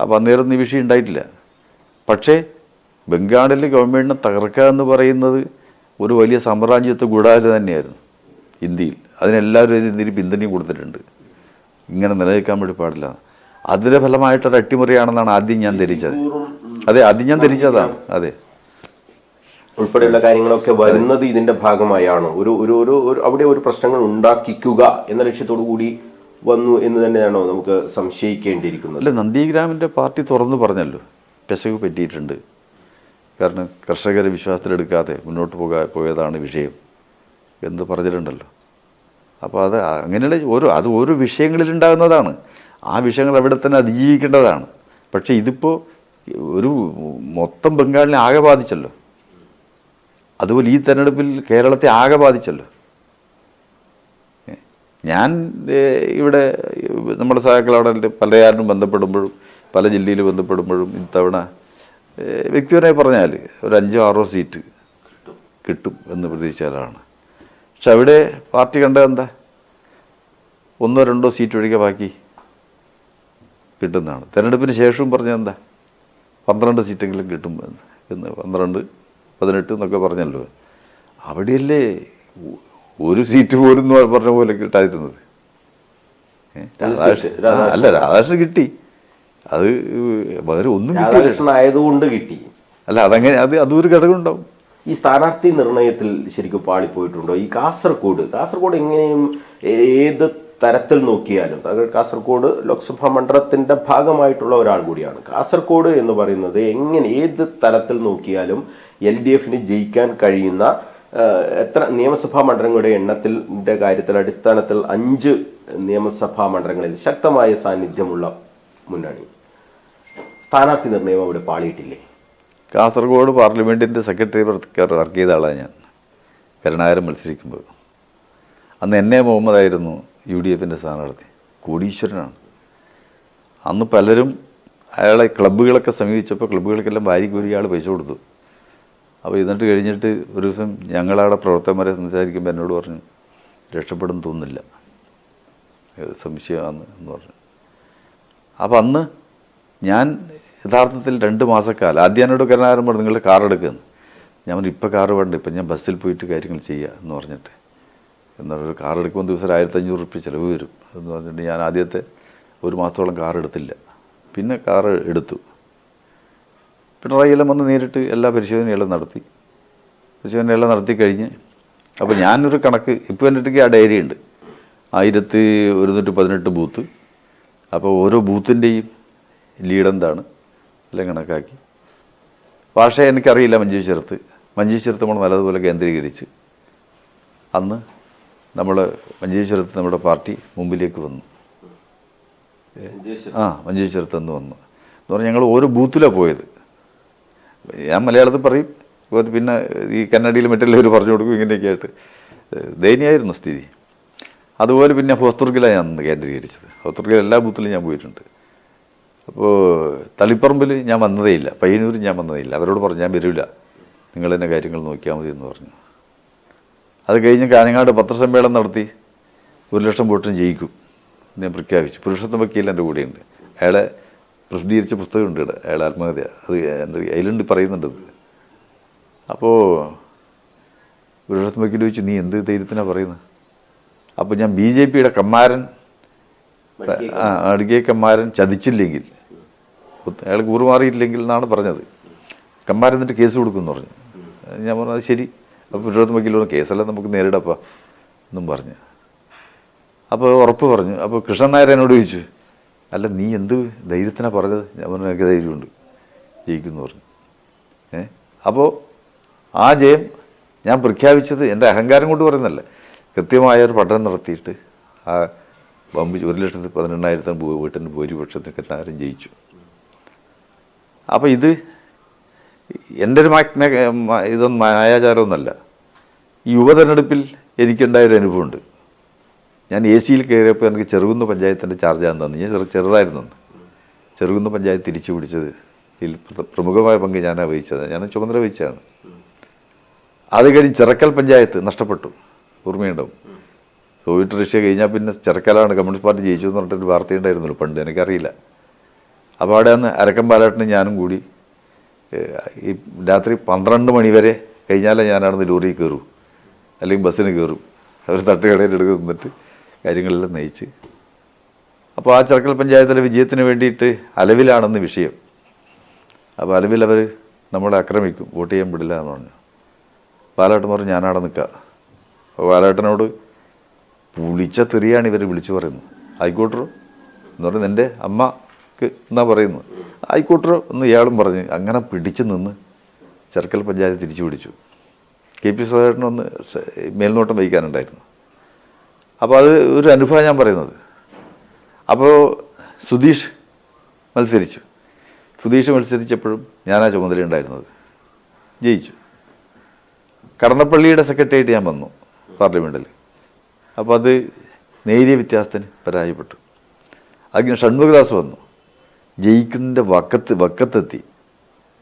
അപ്പോൾ അന്നേരം ഈ വിഷയം ഉണ്ടായിട്ടില്ല. പക്ഷേ ബംഗാളിലെ ഗവൺമെൻറ്റിനെ തകർക്കുക എന്ന് പറയുന്നത് ഒരു വലിയ സാമ്രാജ്യത്വ ഗൂഢാലോചന തന്നെയായിരുന്നു ഇന്ത്യയിൽ. അതിനെല്ലാവരും ഇന്ത്യയിൽ പിന്തുണയും കൊടുത്തിട്ടുണ്ട്. ഇങ്ങനെ നിലനിൽക്കാൻ വേണ്ടി പാടില്ല. അതിൻ്റെ ഫലമായിട്ടൊരു അട്ടിമറിയാണെന്നാണ് ആദ്യം ഞാൻ ധരിച്ചത്. അതെ, ആദ്യം ഞാൻ ധരിച്ചതാണ്. അതെ, ഉൾപ്പെടെയുള്ള കാര്യങ്ങളൊക്കെ വരുന്നത് ഇതിന്റെ ഭാഗമായാണ്. അവിടെ ഒരു പ്രശ്നങ്ങൾ ഉണ്ടാക്കിക്കുക എന്ന ലക്ഷ്യത്തോടു കൂടി വന്നു എന്ന് തന്നെയാണോ നമുക്ക് സംശയിക്കേണ്ടിയിരിക്കുന്നത്? അല്ല, നന്ദിഗ്രാമിൻ്റെ പാർട്ടി തുറന്നു പറഞ്ഞല്ലോ പെശക് പറ്റിയിട്ടുണ്ട്. കാരണം കർഷകരെ വിശ്വാസത്തിലെടുക്കാതെ മുന്നോട്ട് പോയതാണ് വിഷയം എന്ന് പറഞ്ഞിട്ടുണ്ടല്ലോ. അപ്പോൾ അത് അങ്ങനെയുള്ള ഓരോ വിഷയങ്ങളിലുണ്ടാകുന്നതാണ്. ആ വിഷയങ്ങൾ അവിടെ തന്നെ അതിജീവിക്കേണ്ടതാണ്. പക്ഷേ ഇതിപ്പോൾ ഒരു മൊത്തം ബംഗാളിനെ ആകെ ബാധിച്ചല്ലോ. അതുപോലെ ഈ തെരഞ്ഞെടുപ്പിൽ കേരളത്തെ ആകെ ബാധിച്ചല്ലോ. ഞാൻ ഇവിടെ നമ്മുടെ സഹാക്കൾ അവിടെ പലയാരും ബന്ധപ്പെടുമ്പോഴും പല ജില്ലയിൽ ബന്ധപ്പെടുമ്പോഴും ഇത്തവണ വ്യക്തിപരമായി പറഞ്ഞാൽ ഒരു 5-6 സീറ്റ് കിട്ടും എന്ന് പ്രതീക്ഷിച്ചാലാണ്. പക്ഷെ അവിടെ പാർട്ടി കണ്ടത് എന്താ? 1-2 സീറ്റ് ഒഴികെ ബാക്കി കിട്ടുന്നതാണ്. തെരഞ്ഞെടുപ്പിന് ശേഷവും പറഞ്ഞത് എന്താ? 12 സീറ്റെങ്കിലും കിട്ടും എന്ന് 12, 18 എന്നൊക്കെ പറഞ്ഞല്ലോ. അവിടെയല്ലേ ഒരു സീറ്റ് പോലും പറഞ്ഞ പോലെ കിട്ടാതിരുന്നത്. അല്ല, രാധാകൃഷ്ണൻ കിട്ടി. അത് വേറെ ഒന്നും ആയതുകൊണ്ട് കിട്ടി. അല്ല, അതങ്ങനെ അതൊരു ഘടകം ഉണ്ടാവും. ഈ സ്ഥാനാർത്ഥി നിർണയത്തിൽ ശരിക്കും പാളിപ്പോയിട്ടുണ്ടോ? ഈ കാസർഗോഡ് എങ്ങനെയും ഏത് തരത്തിൽ നോക്കിയാലും, കാസർഗോഡ് ലോക്സഭാ മണ്ഡലത്തിന്റെ ഭാഗമായിട്ടുള്ള ഒരാൾ കൂടിയാണ്. കാസർഗോഡ് എന്ന് പറയുന്നത് ഏത് തരത്തിൽ നോക്കിയാലും LDFന് ജയിക്കാൻ കഴിയുന്ന എത്ര നിയമസഭാ മണ്ഡലങ്ങളുടെ എണ്ണത്തിന്റെ അടിസ്ഥാനത്തിൽ 5 നിയമസഭാ മണ്ഡലങ്ങളിൽ ശക്തമായ സാന്നിധ്യമുള്ള മുന്നണി. സ്ഥാനാർത്ഥി നിർണയം അവിടെ പാളിയിട്ടില്ലേ? കാസർഗോഡ് പാർലമെൻറ്റിൻ്റെ സെക്രട്ടറി വർക്ക് ചെയ്ത ആളാണ് ഞാൻ. കരുണാകരൻ മത്സരിക്കുമ്പോൾ അന്ന് NA മുഹമ്മദായിരുന്നു UDFൻ്റെ സ്ഥാനാർത്ഥി. കോടീശ്വരനാണ്. അന്ന് പലരും അയാളെ ക്ലബ്ബുകളൊക്കെ സമീപിച്ചപ്പോൾ ക്ലബ്ബുകൾക്കെല്ലാം വാരിക്കൂരി ആൾ പൈസ കൊടുത്തു. അപ്പോൾ എന്നിട്ട് കഴിഞ്ഞിട്ട് ഒരു ദിവസം ഞങ്ങളവിടെ പ്രവർത്തകന്മാരെ സംസാരിക്കുമ്പോൾ എന്നോട് പറഞ്ഞു, രക്ഷപ്പെടും തോന്നുന്നില്ല, സംശയമാണ് എന്ന് പറഞ്ഞു. അപ്പോൾ അന്ന് ഞാൻ യഥാർത്ഥത്തിൽ 2 മാസക്കാലം ആദ്യം എന്നോട് കരുണാകരൻ പറഞ്ഞു, നിങ്ങൾ കാർ എടുക്കുമെന്ന്. ഞാൻ പറഞ്ഞു, ഇപ്പോൾ കാറ് വേണ്ട, ഇപ്പം ഞാൻ ബസ്സിൽ പോയിട്ട് കാര്യങ്ങൾ ചെയ്യുക എന്ന് പറഞ്ഞിട്ട്. എന്നാൽ കാർ എടുക്കുമ്പോൾ ദിവസം 1500 ചിലവ് വരും എന്ന് പറഞ്ഞിട്ട് ഞാൻ ആദ്യത്തെ ഒരു മാസത്തോളം കാർ എടുത്തില്ല. പിന്നെ കാറ് എടുത്തു. പിണറായിയെല്ലാം വന്ന് നേരിട്ട് എല്ലാ പരിശോധനയെല്ലാം നടത്തി. പരിശോധനയെല്ലാം നടത്തി കഴിഞ്ഞ് അപ്പോൾ ഞാനൊരു കണക്ക് ഇപ്പോൾ എൻ്റെ അടുത്തേക്ക് ആ ഡയറി ഉണ്ട്. 1118 ബൂത്ത്. അപ്പോൾ ഓരോ ബൂത്തിൻ്റെയും ലീഡ് എന്താണ് എല്ലാം കണക്കാക്കി. ഭാഷ എനിക്കറിയില്ല. മഞ്ചേശ്വരത്ത് നമ്മൾ നല്ലതുപോലെ കേന്ദ്രീകരിച്ച് അന്ന് നമ്മൾ മഞ്ചേശ്വരത്ത് നമ്മുടെ പാർട്ടി മുമ്പിലേക്ക് വന്നു. മഞ്ചേശ്വരത്ത് നിന്ന് വന്നു എന്ന് പറഞ്ഞാൽ ഞങ്ങൾ ഓരോ ബൂത്തിലാണ് പോയത്. ഞാൻ മലയാളത്തിൽ പറയും, പിന്നെ ഈ കന്നഡയിൽ മറ്റെല്ലാവരും പറഞ്ഞു കൊടുക്കും. ഇങ്ങനെയൊക്കെ ആയിട്ട് ദയനീയമായിരുന്നു സ്ഥിതി. അതുപോലെ പിന്നെ ഹോസ്തുർഗിലാണ് ഞാൻ കേന്ദ്രീകരിച്ചത്. ഹോസ്തുർഗിൽ എല്ലാ ബൂത്തിലും ഞാൻ പോയിട്ടുണ്ട്. അപ്പോൾ തളിപ്പറമ്പിൽ ഞാൻ വന്നതേ ഇല്ല, പയ്യന്നൂരും ഞാൻ വന്നതേ ഇല്ല. അവരോട് പറഞ്ഞു ഞാൻ വരില്ല, നിങ്ങൾ തന്നെ കാര്യങ്ങൾ നോക്കിയാൽ മതി എന്ന് പറഞ്ഞു. അത് കഴിഞ്ഞ് കാഞ്ഞങ്ങാട് പത്രസമ്മേളനം നടത്തി 1,00,000 വോട്ടിന് ജയിക്കും ഞാൻ പ്രഖ്യാപിച്ചു. പുരുഷോത്തമ വക്കീൽ എൻ്റെ കൂടെയുണ്ട്. അയാളെ പ്രസിദ്ധീകരിച്ച പുസ്തകമുണ്ട് ഇവിടെ, അയാൾ ആത്മഹത്യ, അത് എൻ്റെ അതിലുണ്ട് പറയുന്നുണ്ട്. അപ്പോൾ പുരുഷോത്തമ വക്കീൽ ചോദിച്ചു, നീ എന്ത് ധൈര്യത്തിനാണ് പറയുന്നത്? അപ്പോൾ ഞാൻ BJPയുടെ കമ്മാരൻ, അടികെ കമ്മാരൻ ചതിച്ചില്ലെങ്കിൽ, അയാൾ കൂറുമാറിയിട്ടില്ലെങ്കിൽ എന്നാണ് പറഞ്ഞത്. കമ്മാരൻ എന്നിട്ട് കേസ് കൊടുക്കുമെന്ന് പറഞ്ഞു. ഞാൻ പറഞ്ഞു അത് ശരി. അപ്പോൾ പുരുഷോത്തമ വക്കീൽ പറഞ്ഞു കേസെല്ലാം നമുക്ക് നേരിടപ്പാ എന്നും പറഞ്ഞു. അപ്പോൾ ഉറപ്പ് പറഞ്ഞു. അപ്പോൾ കൃഷ്ണൻ നായർ എന്നോട് ചോദിച്ചു, അല്ല നീ എന്ത് ധൈര്യത്തിനാണ് പറഞ്ഞത്? ഞാൻ പറഞ്ഞു എനിക്ക് ധൈര്യമുണ്ട്, ജയിക്കുമെന്ന് പറഞ്ഞു. അപ്പോൾ ആ ജയം ഞാൻ പ്രഖ്യാപിച്ചത് എൻ്റെ അഹങ്കാരം കൊണ്ട് പറയുന്നല്ല, കൃത്യമായൊരു പഠനം നടത്തിയിട്ട് ആ 1,18,000 വീട്ടിൻ്റെ ഭൂരിപക്ഷത്തിന് എല്ലാവരും ജയിച്ചു. അപ്പോൾ ഇത് എൻ്റെ ഒരു ഇതൊന്നും മായാചാരമൊന്നുമല്ല. ഈ ഉപതെരഞ്ഞെടുപ്പിൽ എനിക്കുണ്ടായൊരു അനുഭവമുണ്ട്. ഞാൻ AC-യിൽ കയറിയപ്പോൾ എനിക്ക് ചെറുകുന്ന് പഞ്ചായത്തിൻ്റെ ചാർജാന്ന് തന്നു. ഞാൻ ചെറുതായിരുന്നു. ചെറുകുന്ന് പഞ്ചായത്ത് തിരിച്ചു പിടിച്ചത് ഇതിൽ പ്രമുഖമായ പങ്ക് ഞാനാണ് വഹിച്ചത്. ഞാൻ ചുമതല വഹിച്ചതാണ്. അത് കഴിഞ്ഞ് ചിറക്കൽ പഞ്ചായത്ത് നഷ്ടപ്പെട്ടു, ഓർമ്മയുണ്ടാവും. സോവിയറ്റ് റഷ്യ കഴിഞ്ഞാൽ പിന്നെ ചിറക്കലാണ് കമ്മ്യൂണിസ്റ്റ് പാർട്ടി ജയിച്ചു എന്ന് പറഞ്ഞിട്ടൊരു വാർത്തയുണ്ടായിരുന്നല്ലോ പണ്ട്, എനിക്കറിയില്ല. അപ്പോൾ അവിടെ നിന്ന് അരക്കം ബാലേട്ടനും ഞാനും കൂടി ഈ രാത്രി 12 മണി വരെ കഴിഞ്ഞാലേ ഞാനാണെന്ന് ലോറിയിൽ കയറും, അല്ലെങ്കിൽ ബസ്സിന് കയറും. അവർ തട്ടുകടയിൽ എടുത്ത് നിന്നിട്ട് കാര്യങ്ങളെല്ലാം നയിച്ച്. അപ്പോൾ ആ ചിറക്കൽ പഞ്ചായത്തിലെ വിജയത്തിന് വേണ്ടിയിട്ട് അലവിലാണെന്ന് വിഷയം. അപ്പോൾ അലവിൽ അവർ നമ്മളെ ആക്രമിക്കും, വോട്ട് ചെയ്യാൻ വിടില്ല എന്ന് പറഞ്ഞു. ബാലേട്ടൻ പറഞ്ഞു ഞാനവിടെ നിൽക്കാം. അപ്പോൾ ബാലേട്ടനോട് പുളിച്ച തെറിയാണ് ഇവർ വിളിച്ചു പറയുന്നത്. ആയിക്കോട്ടറോ എന്ന് പറഞ്ഞ് എൻ്റെ അമ്മക്ക് എന്നാ പറയുന്നത്. ആയിക്കോട്ടറോ എന്ന് ഇയാളും പറഞ്ഞ് അങ്ങനെ പിടിച്ചു നിന്ന് ചിറക്കൽ പഞ്ചായത്ത് തിരിച്ചു പിടിച്ചു. KP സുധാകരനൊന്ന് മേൽനോട്ടം വഹിക്കാനുണ്ടായിരുന്നു. അപ്പോൾ അത് ഒരു അനുഭവം ഞാൻ പറയുന്നത്. അപ്പോൾ സുധീഷ് മത്സരിച്ചപ്പോഴും ഞാനാ ചുമതല ഉണ്ടായിരുന്നത്. ജയിച്ചു. കടന്നപ്പള്ളിയുടെ സെക്രട്ടറിയായിട്ട് ഞാൻ വന്നു പാർലമെൻറ്റിൽ. അപ്പോൾ അത് നേരിയ വ്യത്യാസത്തിന് പരാജയപ്പെട്ടു. അതിന് ഷൺമുഖദാസ് വന്നു, ജയിക്കുന്നതിൻ്റെ വക്കത്തെത്തി.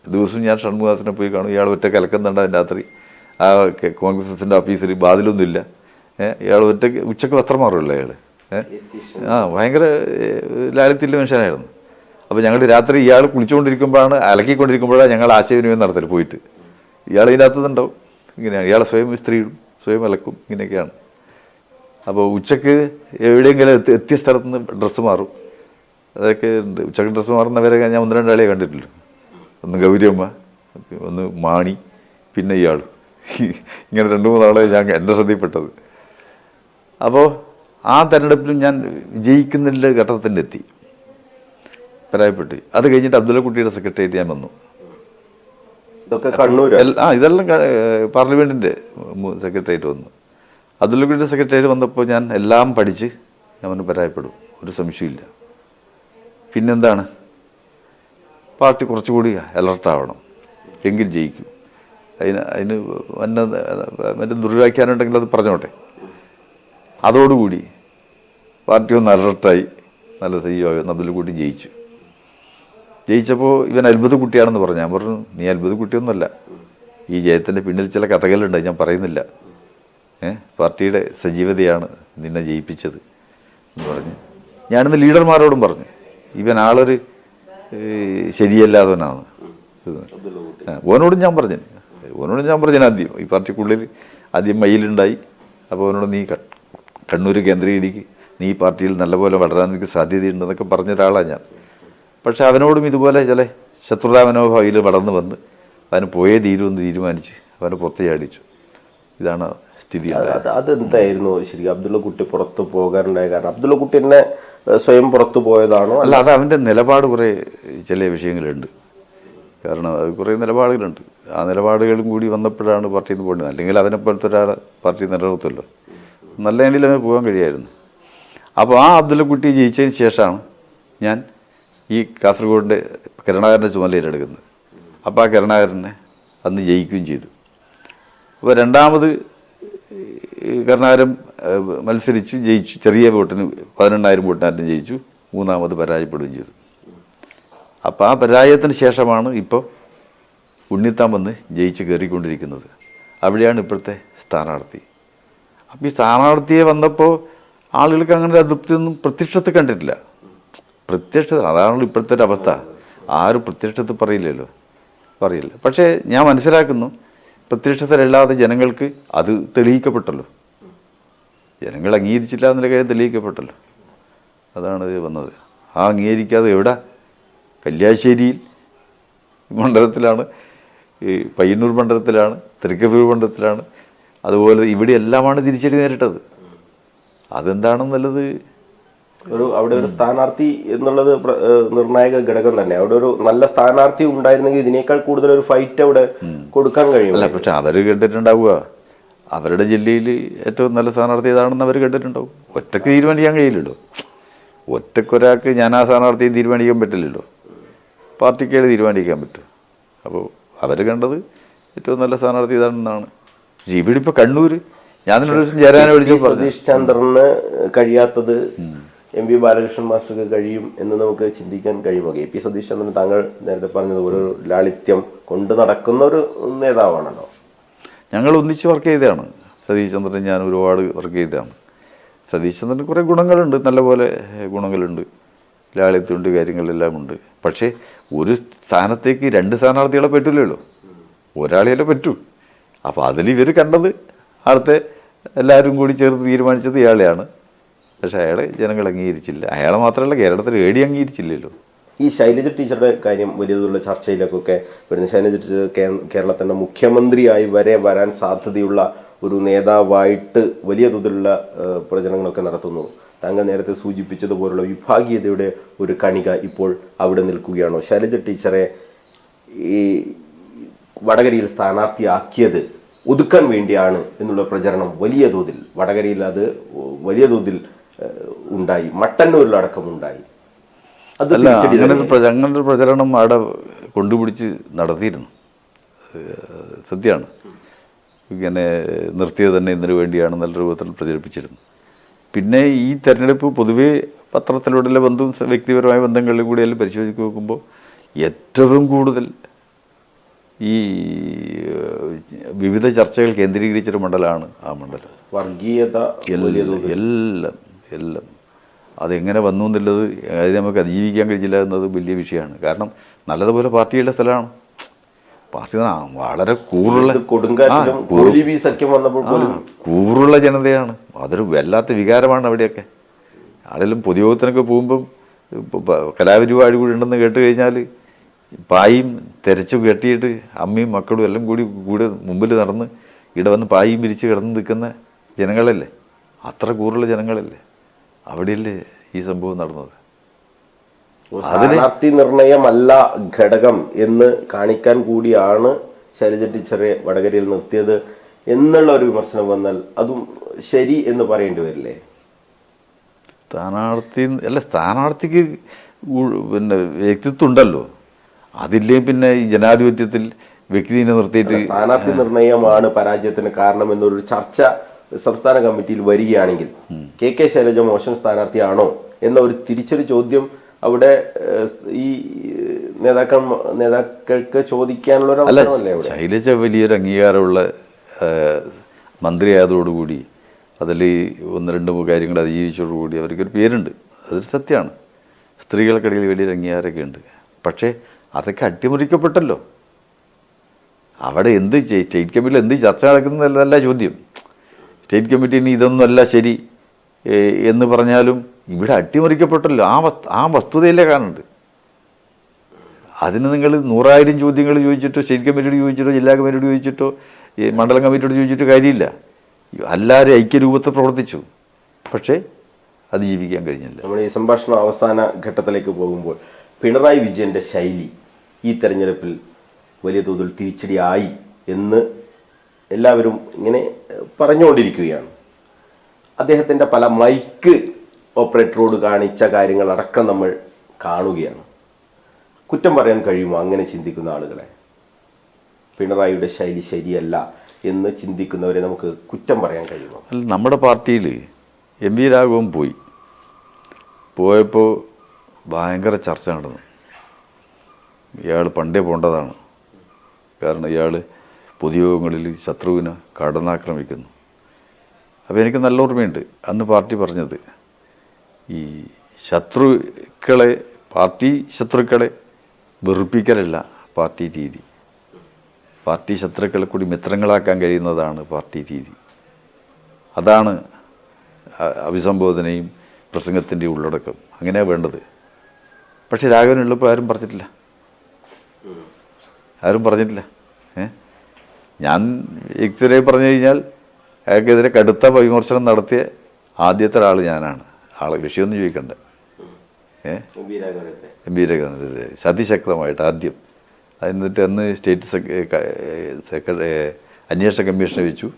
ദിവസവും ഞാൻ ഷൺമുഖദാസിനെ പോയി കാണും. ഇയാൾ ഒറ്റ കലക്കുന്നുണ്ട് അതിൻ്റെ രാത്രി. ആ കോൺഗ്രസിൻ്റെ ഓഫീസിൽ ബാതിലൊന്നുമില്ല. ഇയാൾ ഉച്ചക്ക് വസ്ത്രം മാറുമല്ലോ അയാൾ. ഭയങ്കര ലാളിത്യല്ല മനുഷ്യനായിരുന്നു. അപ്പോൾ ഞങ്ങൾ രാത്രി ഇയാൾ കുളിച്ചുകൊണ്ടിരിക്കുമ്പോഴാണ്, അലക്കിക്കൊണ്ടിരിക്കുമ്പോഴാണ് ഞങ്ങൾ ആശയവിനിമയം നടത്തൽ പോയിട്ട്. ഇയാൾ ഇതിനകത്തുന്നുണ്ടാവും. ഇങ്ങനെയാണ് ഇയാൾ സ്വയം സ്ത്രീയും സ്വയം അലക്കും, ഇങ്ങനെയൊക്കെയാണ്. അപ്പോൾ ഉച്ചക്ക് എവിടെയെങ്കിലും എത്തിയ സ്ഥലത്ത് നിന്ന് ഡ്രസ്സ് മാറും. അതൊക്കെ ഉണ്ട്. ഉച്ചക്ക് ഡ്രസ്സ് മാറുന്നവരെ ഞാൻ 1-2 ആളെ കണ്ടിട്ടുള്ളൂ. ഒന്ന് ഗൗരിയമ്മ, ഒന്ന് മാണി, പിന്നെ ഇയാൾ. ഇങ്ങനെ 2-3 ആളെ ഞാൻ എൻ്റെ ശ്രദ്ധയിൽപ്പെട്ടത്. അപ്പോൾ ആ തെരഞ്ഞെടുപ്പിലും ഞാൻ വിജയിക്കുന്നതിൻ്റെ ഘട്ടത്തിലെത്തി, പരാജയപ്പെട്ടു. അത് കഴിഞ്ഞിട്ട് അബ്ദുള്ളക്കുട്ടിയുടെ സെക്രട്ടേറിയറ്റ് ഞാൻ വന്നു. ഇതൊക്കെ കണ്ണൂർ. ഇതെല്ലാം പാർലമെൻറ്റിൻ്റെ സെക്രട്ടേറിയറ്റ് വന്നു. അബ്ദുള്ളക്കുട്ടിയുടെ സെക്രട്ടേറിയറ്റ് വന്നപ്പോൾ ഞാൻ എല്ലാം പഠിച്ച് ഞാൻ പരാജയപ്പെടും, ഒരു സംശയമില്ല. പിന്നെന്താണ്, പാർട്ടി കുറച്ചുകൂടി അലർട്ടാവണം, എങ്കിൽ ജയിക്കും. അതിന് മറ്റേ ദുർവ്യാഖ്യാനം അത് പറഞ്ഞോട്ടെ. അതോടുകൂടി പാർട്ടി ഒന്ന് അലർട്ടായി, നല്ല സജീവമായി. അബ്ദുള്ളക്കുട്ടി ജയിച്ചപ്പോൾ ഇവൻ അത്ഭുത കുട്ടിയാണെന്ന് പറഞ്ഞു. ഞാൻ പറഞ്ഞു നീ അത്ഭുത കുട്ടിയൊന്നുമല്ല, ഈ ജയത്തിൻ്റെ പിന്നിൽ ചില കഥകളുണ്ട്, ഞാൻ പറയുന്നില്ല. പാർട്ടിയുടെ സജീവതയാണ് നിന്നെ ജയിപ്പിച്ചത് എന്ന് പറഞ്ഞ് ഞാനിന്ന് ലീഡർമാരോടും പറഞ്ഞു ഇവൻ ആളൊരു ശരിയല്ലാത്തവനാണ്. ഓനോടും ഞാൻ പറഞ്ഞു ആദ്യം ഈ പാർട്ടിക്കുള്ളിൽ ആദ്യം മയിലുണ്ടായി. അപ്പോൾ അവനോട് നീ കണ്ണൂർ കേന്ദ്രീകരിക്ക്, നീ ഈ പാർട്ടിയിൽ നല്ലപോലെ വളരാൻ എനിക്ക് സാധ്യതയുണ്ടെന്നൊക്കെ പറഞ്ഞ ഒരാളാണ് ഞാൻ. പക്ഷെ അവനോടും ഇതുപോലെ ചില ശത്രുതാ മനോഭാവിയിൽ വളർന്നു വന്ന് അവന് പോയേ തീരുമെന്ന് തീരുമാനിച്ച് അവനെ പുറത്ത് ചാടിച്ചു. ഇതാണ് സ്ഥിതി. അതെന്തായിരുന്നു ശരിക്കും അബ്ദുള്ള കുട്ടി പുറത്തു പോകാനുണ്ടായ കാരണം? അബ്ദുള്ള കുട്ടി തന്നെ സ്വയം പുറത്തു പോയതാണോ? അല്ല, അത് അവൻ്റെ നിലപാട് കുറേ ചില വിഷയങ്ങളുണ്ട്. കാരണം അത് കുറേ നിലപാടുകളുണ്ട്. ആ നിലപാടുകളും കൂടി വന്നപ്പോഴാണ് പാർട്ടിയിൽ നിന്ന് പോകേണ്ടത്. അല്ലെങ്കിൽ അവനെപ്പോലത്തെ ഒരാൾ പാർട്ടി നിലനിർത്തുമല്ലോ. നല്ല എണ്ണിൽ അവന് പോകാൻ കഴിയായിരുന്നു. അപ്പോൾ ആ അബ്ദുള്ള കുട്ടി ജയിച്ചതിന് ശേഷമാണ് ഞാൻ ഈ കാസർഗോഡിൻ്റെ കരുണാകരൻ്റെ ചുമതലയിലെടുക്കുന്നത്. അപ്പോൾ ആ കരുണാകരനെ അന്ന് ജയിക്കുകയും ചെയ്തു. അപ്പോൾ രണ്ടാമത് കരുണാകരൻ മത്സരിച്ച് ജയിച്ചു. ചെറിയ വോട്ടിന് 18,000 വോട്ടിനാരും ജയിച്ചു. മൂന്നാമത് പരാജയപ്പെടുകയും ചെയ്തു. അപ്പോൾ ആ പരാജയത്തിന് ശേഷമാണ് ഇപ്പോൾ ഉണ്ണിത്താൻ വന്ന് ജയിച്ച് കയറിക്കൊണ്ടിരിക്കുന്നത്. അവിടെയാണ് ഇപ്പോഴത്തെ സ്ഥാനാർത്ഥി. അപ്പോൾ ഈ സ്ഥാനാർത്ഥിയെ വന്നപ്പോൾ ആളുകൾക്ക് അങ്ങനെ അതൃപ്തിയൊന്നും പ്രത്യക്ഷത്തിൽ കണ്ടിട്ടില്ല. അതാണല്ലോ ഇപ്പോഴത്തെ ഒരു അവസ്ഥ. ആരും പ്രത്യക്ഷത്തിൽ പറയില്ലല്ലോ, പറയില്ല. പക്ഷേ ഞാൻ മനസ്സിലാക്കുന്നു, പ്രത്യക്ഷത്തിലല്ലാതെ ജനങ്ങൾക്ക് അത് തെളിയിക്കപ്പെട്ടല്ലോ. ജനങ്ങൾ അംഗീകരിച്ചില്ല എന്നുള്ള കാര്യം തെളിയിക്കപ്പെട്ടല്ലോ. അതാണ് ഇത് വന്നത്. ആ അംഗീകരിക്കാതെ എവിടെ? കല്യാശ്ശേരിയിൽ മണ്ഡലത്തിലാണ്, ഈ പയ്യന്നൂർ മണ്ഡലത്തിലാണ്, തൃക്കരിപ്പൂർ മണ്ഡലത്തിലാണ്, അതുപോലെ ഇവിടെ എല്ലാമാണ് തിരിച്ചടി നേരിട്ടത്. അതെന്താണെന്നുള്ളത് അവിടെ ഒരു സ്ഥാനാർത്ഥി എന്നുള്ളത് നിർണായക ഘടകം തന്നെ. അവിടെ ഒരു നല്ല സ്ഥാനാർത്ഥി ഉണ്ടായിരുന്നെങ്കിൽ ഇതിനേക്കാൾ കൂടുതൽ ഒരു ഫൈറ്റ് അവിടെ കൊടുക്കാൻ കഴിയും. അല്ല, പക്ഷെ അവർ കണ്ടിട്ടുണ്ടാവുക അവരുടെ ജില്ലയിൽ ഏറ്റവും നല്ല സ്ഥാനാർത്ഥി ഏതാണെന്ന് അവർ കണ്ടിട്ടുണ്ടാവും. ഒറ്റയ്ക്ക് തീരുമാനിക്കാൻ കഴിയില്ലല്ലോ. ഒറ്റക്കൊരാൾക്ക് ഞാൻ ആ സ്ഥാനാർത്ഥിയെ തീരുമാനിക്കാൻ പറ്റില്ലല്ലോ. പാർട്ടിക്കാർ തീരുമാനിക്കാൻ പറ്റും. അപ്പോൾ അവർ കണ്ടത് ഏറ്റവും നല്ല സ്ഥാനാർത്ഥി ഇതാണെന്നാണ്. പക്ഷേ ഇവിടെ ഇപ്പോൾ കണ്ണൂർ ഞാൻ ഒരു ദിവസം ചേരാനെ വിളിച്ചു സതീഷ് ചന്ദ്രന് കഴിയാത്തത് എം വി ബാലകൃഷ്ണൻ മാസ്റ്റർക്ക് കഴിയും എന്ന് നമുക്ക് ചിന്തിക്കാൻ കഴിയുമോ? കെ പി സതീഷ് ചന്ദ്രൻ താങ്കൾ നേരത്തെ പറഞ്ഞതുപോലെ ഒരു ലാളിത്യം കൊണ്ട് നടക്കുന്ന ഒരു നേതാവാണല്ലോ. ഞങ്ങൾ ഒന്നിച്ച് വർക്ക് ചെയ്തതാണ്. സതീഷ് ചന്ദ്രൻ ഞാൻ ഒരുപാട് വർക്ക് ചെയ്തതാണ്. സതീഷ് ചന്ദ്രന് കുറേ ഗുണങ്ങളുണ്ട്, നല്ലപോലെ ഗുണങ്ങളുണ്ട്, ലാളിത്യമുണ്ട്, കാര്യങ്ങളെല്ലാം ഉണ്ട്. പക്ഷേ ഒരു സ്ഥാനത്തേക്ക് 2 സ്ഥാനാർത്ഥികളെ പറ്റില്ലല്ലോ, ഒരാളെയല്ലേ പറ്റൂ. അപ്പോൾ അതിൽ ഇവർ കണ്ടത് അടുത്ത എല്ലാവരും കൂടി ചേർത്ത് തീരുമാനിച്ചത് ഇയാളെയാണ്. പക്ഷേ അയാളെ ജനങ്ങൾ അംഗീകരിച്ചില്ല. അയാളെ മാത്രമല്ല, കേരളത്തിൽ ഏടി അംഗീകരിച്ചില്ലല്ലോ. ഈ ശൈലജ ടീച്ചറുടെ കാര്യം വലിയതുള്ള ചർച്ചയിലേക്കൊക്കെ വരുന്ന ശൈലജ ടീച്ചർ കേരളത്തിൻ്റെ മുഖ്യമന്ത്രിയായി വരാൻ സാധ്യതയുള്ള ഒരു നേതാവായിട്ട് വലിയ തോതിലുള്ള പ്രചരണങ്ങളൊക്കെ നടത്തുന്നു. താങ്കൾ നേരത്തെ സൂചിപ്പിച്ചതുപോലുള്ള വിഭാഗീയതയുടെ ഒരു കണിക ഇപ്പോൾ അവിടെ നിൽക്കുകയാണോ? ശൈലജ ടീച്ചറെ ഈ വടകരയിൽ സ്ഥാനാർത്ഥിയാക്കിയത് ഒതുക്കാൻ വേണ്ടിയാണ് എന്നുള്ള പ്രചരണം വലിയ തോതിൽ വടകരയിൽ അത് വലിയ തോതിൽ ഉണ്ടായി, മട്ടന്നൂരിലടക്കം ഉണ്ടായി. അല്ല, അങ്ങനെ പ്രചരണം അവിടെ കൊണ്ടുപിടിച്ച് നടത്തിയിരുന്നു. സത്യമാണ്. ഇങ്ങനെ നിർത്തിയത് തന്നെ ഇതിനു വേണ്ടിയാണ് നല്ല രൂപത്തിൽ പ്രചരിപ്പിച്ചിരുന്നു. പിന്നെ ഈ തെരഞ്ഞെടുപ്പ് പൊതുവേ പത്രത്തിലൂടെയുള്ള വ്യക്തിപരമായ ബന്ധങ്ങളിൽ കൂടിയെല്ലാം പരിശോധിച്ച് നോക്കുമ്പോൾ ഏറ്റവും കൂടുതൽ ഈ വിവിധ ചർച്ചകൾ കേന്ദ്രീകരിച്ചൊരു മണ്ഡലമാണ് ആ മണ്ഡലം. വർഗീയത എല്ലാം അതെങ്ങനെ വന്നു എന്നുള്ളത് അത് നമുക്ക് അതിജീവിക്കാൻ കഴിയില്ല എന്നത് വലിയ വിഷയമാണ്. കാരണം നല്ലതുപോലെ പാർട്ടിയുള്ള സ്ഥലമാണ്. പാർട്ടി വളരെ കൂറുള്ള ജനതയാണ്. അതൊരു വല്ലാത്ത വികാരമാണ് അവിടെയൊക്കെ. ആരെങ്കിലും പൊതുയോഗത്തിനൊക്കെ പോകുമ്പം കലാപരിപാടി കൂടി ഉണ്ടെന്ന് കേട്ട് കഴിഞ്ഞാൽ പായും തെരച്ചു കെട്ടിയിട്ട് അമ്മയും മക്കളും എല്ലാം കൂടെ മുമ്പിൽ നടന്ന് ഇവിടെ വന്ന് പായും വിരിച്ച് കിടന്ന് നിൽക്കുന്ന ജനങ്ങളല്ലേ, അത്ര കൂറുള്ള ജനങ്ങളല്ലേ. അവിടെയല്ലേ ഈ സംഭവം നടന്നത്. സ്ഥാനാർത്ഥി നിർണയമല്ല ഘടകം എന്ന് കാണിക്കാൻ കൂടിയാണ് ശൈലജ ടീച്ചറെ വടകരയിൽ നിർത്തിയത് എന്നുള്ള ഒരു വിമർശനം വന്നാൽ അതും ശരി എന്ന് പറയേണ്ടി വരില്ലേ? സ്ഥാനാർത്ഥിക്ക് പിന്നെ വ്യക്തിത്വം ഉണ്ടല്ലോ. അതില്ലേ പിന്നെ ഈ ജനാധിപത്യത്തിൽ വ്യക്തിനെ നിർത്തിയിട്ട് സ്ഥാനാർത്ഥി നിർണയമാണ് പരാജയത്തിന് കാരണം എന്നൊരു ചർച്ച സംസ്ഥാന കമ്മിറ്റിയിൽ വരികയാണെങ്കിൽ കെ ശൈലജ മോശം സ്ഥാനാർത്ഥിയാണോ എന്ന ഒരു തിരിച്ചൊരു ചോദ്യം അവിടെ ഈ നേതാക്കൾക്ക് ചോദിക്കാനുള്ള ഒരു അവസരമല്ലേ? ശൈലജ വലിയൊരു അംഗീകാരമുള്ള മന്ത്രിയായതോടുകൂടി അതിൽ 1-2 കാര്യങ്ങൾ അതിജീവിച്ചതോടുകൂടി അവർക്കൊരു പേരുണ്ട്. അതൊരു സത്യമാണ്. സ്ത്രീകൾക്കിടയിൽ വലിയൊരു അംഗീകാരമൊക്കെ ഉണ്ട്. പക്ഷേ അതൊക്കെ അട്ടിമറിക്കപ്പെട്ടല്ലോ. അവിടെ സ്റ്റേറ്റ് കമ്മിറ്റിയിൽ എന്ത് ചർച്ച നടക്കുന്നതല്ല ചോദ്യം. സ്റ്റേറ്റ് കമ്മിറ്റി ഇനി ഇതൊന്നുമല്ല ശരി എന്ന് പറഞ്ഞാലും ഇവിടെ അട്ടിമറിക്കപ്പെട്ടല്ലോ. ആ വസ്തുതയിലേ കാണുന്നുണ്ട്. അതിന് നിങ്ങൾ 100,000 ചോദ്യങ്ങൾ ചോദിച്ചിട്ടോ സ്റ്റേറ്റ് കമ്മിറ്റിയോട് ചോദിച്ചിട്ടോ ജില്ലാ കമ്മിറ്റിയോട് ചോദിച്ചിട്ടോ ഈ മണ്ഡലം കമ്മിറ്റിയോട് ചോദിച്ചിട്ടോ കാര്യമില്ല. എല്ലാവരും ഐക്യരൂപത്തിൽ പ്രവർത്തിച്ചു, പക്ഷേ അതിജീവിക്കാൻ കഴിഞ്ഞില്ല. നമ്മൾ ഈ സംഭാഷണം അവസാന ഘട്ടത്തിലേക്ക് പോകുമ്പോൾ പിണറായി വിജയന്റെ ശൈലി ഈ തെരഞ്ഞെടുപ്പിൽ വലിയ തോതിൽ തിരിച്ചടിയായി എന്ന് എല്ലാവരും ഇങ്ങനെ പറഞ്ഞുകൊണ്ടിരിക്കുകയാണ്. അദ്ദേഹത്തിൻ്റെ പല മൈക്ക് ഓപ്പറേറ്ററോട് കാണിച്ച കാര്യങ്ങളടക്കം നമ്മൾ കാണുകയാണ്. കുറ്റം പറയാൻ കഴിയുമോ അങ്ങനെ ചിന്തിക്കുന്ന ആളുകളെ? പിണറായിയുടെ ശൈലി ശരിയല്ല എന്ന് ചിന്തിക്കുന്നവരെ നമുക്ക് കുറ്റം പറയാൻ കഴിയുമോ? അല്ല, നമ്മുടെ പാർട്ടിയിൽ എം വി രാഘവൻ പോയപ്പോൾ ഭയങ്കര ചർച്ച നടന്നു. ഇയാൾ പണ്ടേ പോണ്ടതാണ്, കാരണം ഇയാൾ പൊതുയോഗങ്ങളിൽ ശത്രുവിനെ കടന്നാക്രമിക്കുന്നു. അപ്പോൾ എനിക്ക് നല്ല ഓർമ്മയുണ്ട് അന്ന് പാർട്ടി പറഞ്ഞത്, ഈ പാർട്ടി ശത്രുക്കളെ വെറുപ്പിക്കലല്ല പാർട്ടി രീതി, പാർട്ടി ശത്രുക്കളെ കൂടി മിത്രങ്ങളാക്കാൻ കഴിയുന്നതാണ് പാർട്ടി രീതി. അതാണ് അഭിസംബോധനയും പ്രസംഗത്തിൻ്റെ ഉള്ളടക്കം, അങ്ങനെയാണ് വേണ്ടത്. പക്ഷെ രാഘവനുള്ളപ്പോൾ ആരും പറഞ്ഞിട്ടില്ല. ഞാൻ വ്യക്തിരെ പറഞ്ഞു കഴിഞ്ഞാൽ അയാൾക്കെതിരെ കടുത്ത വിമർശനം നടത്തിയ ആദ്യത്തെ ഒരാൾ ഞാനാണ്. വിഷയമൊന്നും ചോദിക്കണ്ട. എം വി രാഘവനെതിരെ അതിശക്തമായിട്ട് ആദ്യം. എന്നിട്ട് അന്ന് സ്റ്റേറ്റ് അന്വേഷണ കമ്മീഷനെ വെച്ചു.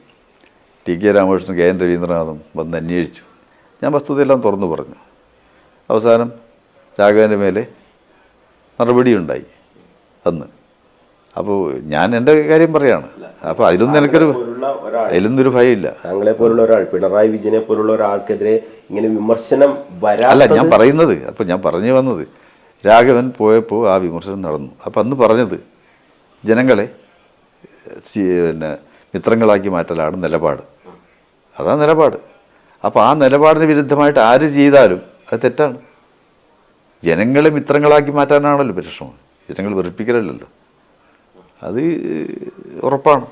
ടി.കെ. രാമകൃഷ്ണൻ, കെ.എൻ. രവീന്ദ്രനാഥും വന്ന് അന്വേഷിച്ചു. ഞാൻ വസ്തുതയെല്ലാം തുറന്നു പറഞ്ഞു. അവസാനം രാഘവൻ്റെ മേലെ നടപടിയുണ്ടായി അന്ന്. അപ്പോൾ ഞാൻ എൻ്റെ കാര്യം പറയാണ്. അപ്പോൾ അതിലൊന്നൊരു ഭയമില്ല. താങ്കളെ പോലുള്ള ഒരാൾ, പിണറായി വിജയനെ പോലുള്ള ഒരാൾക്കെതിരെ ഇങ്ങനെ വിമർശനം അല്ല ഞാൻ പറയുന്നത്. അപ്പോൾ ഞാൻ പറഞ്ഞു വന്നത്, രാഘവൻ പോയപ്പോൾ ആ വിമർശനം നടന്നു. അപ്പം അന്ന് പറഞ്ഞത് ജനങ്ങളെ മിത്രങ്ങളാക്കി മാറ്റലാണ് നിലപാട്. അതാണ് നിലപാട്. അപ്പോൾ ആ നിലപാടിന് വിരുദ്ധമായിട്ട് ആര് ചെയ്താലും അത് തെറ്റാണ്. ജനങ്ങളെ മിത്രങ്ങളാക്കി മാറ്റാനാണല്ലോ പരിശ്രമം, ജനങ്ങൾ വെറുപ്പിക്കലല്ലോ. അത് ഉറപ്പാണ്.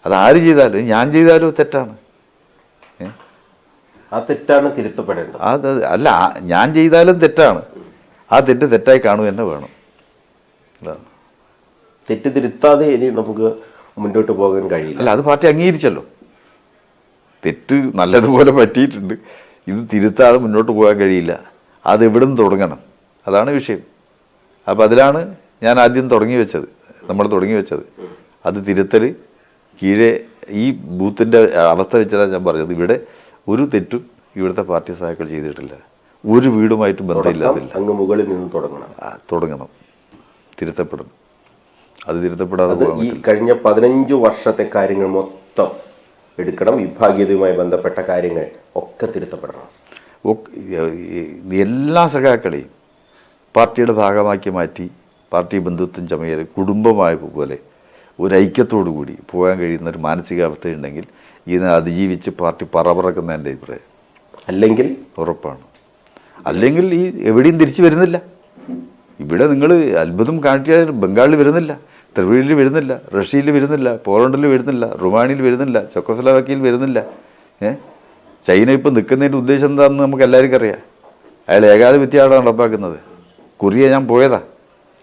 അത് ആര് ചെയ്താലും, ഞാൻ ചെയ്താലും തെറ്റാണ്. ആ തെറ്റാണ് തിരുത്തപ്പെടേണ്ടത്. അല്ല, ഞാൻ ചെയ്താലും തെറ്റാണ്. ആ തെറ്റായി കാണുക തന്നെ വേണം. അതാണ്. തെറ്റ് തിരുത്താതെ ഇനി നമുക്ക് മുന്നോട്ട് പോകാൻ കഴിയില്ല. അല്ല, അത് പാർട്ടി അംഗീകരിച്ചല്ലോ. തെറ്റ് നല്ലതുപോലെ പറ്റിയിട്ടുണ്ട്, ഇത് തിരുത്താതെ മുന്നോട്ട് പോകാൻ കഴിയില്ല. അത് എവിടെ നിന്ന് തുടങ്ങണം, അതാണ് വിഷയം. അപ്പോൾ അതിലാണ് ഞാൻ ആദ്യം നമ്മൾ തുടങ്ങി വെച്ചത്. അത് തിരുത്തൽ കീഴെ ഈ ബൂത്തിൻ്റെ അവസ്ഥ വെച്ചാണ് ഞാൻ പറഞ്ഞത്. ഇവിടെ ഒരു തെറ്റും ഇവിടുത്തെ പാർട്ടി സഹാക്കൾ ചെയ്തിട്ടില്ല. ഒരു വീടുമായിട്ടും ബന്ധമില്ലാതില്ല. അങ്ങ് മുകളിൽ നിന്ന് തുടങ്ങണം. തിരുത്തപ്പെടും. അത് തിരുത്തപ്പെടാതെ ഈ കഴിഞ്ഞ 15 വർഷത്തെ കാര്യങ്ങൾ മൊത്തം എടുക്കണം. വിഭാഗീയതയുമായി ബന്ധപ്പെട്ട കാര്യങ്ങൾ ഒക്കെ തിരുത്തപ്പെടണം. എല്ലാ സഖാക്കളെയും പാർട്ടിയുടെ ഭാഗമാക്കി മാറ്റി പാർട്ടി ബന്ധുത്വം ചമയൽ കുടുംബമായ പോലെ ഒരു ഐക്യത്തോടു കൂടി പോകാൻ കഴിയുന്ന ഒരു മാനസികാവസ്ഥയുണ്ടെങ്കിൽ ഇതിനെ അതിജീവിച്ച് പാർട്ടി പറക്കുന്ന എൻ്റെ അഭിപ്രായം. അല്ലെങ്കിൽ ഉറപ്പാണ്. അല്ലെങ്കിൽ ഈ എവിടെയും തിരിച്ചു വരുന്നില്ല. ഇവിടെ നിങ്ങൾ അത്ഭുതം കാണിച്ചാൽ ബംഗാളിൽ വരുന്നില്ല, ത്രിപുരയിൽ വരുന്നില്ല, റഷ്യയിൽ വരുന്നില്ല, പോളണ്ടിൽ വരുന്നില്ല, റുമാനിയിൽ വരുന്നില്ല, ചെക്കോസ്ലോവാക്കിയയിൽ വരുന്നില്ല. ചൈന ഇപ്പം നിൽക്കുന്നതിൻ്റെ ഉദ്ദേശം എന്താണെന്ന് നമുക്ക് എല്ലാവർക്കും അറിയാം. അയാൾ ഏകാധിപത്യമാണ് നടപ്പാക്കുന്നത്. കൊറിയ ഞാൻ പോയതാ,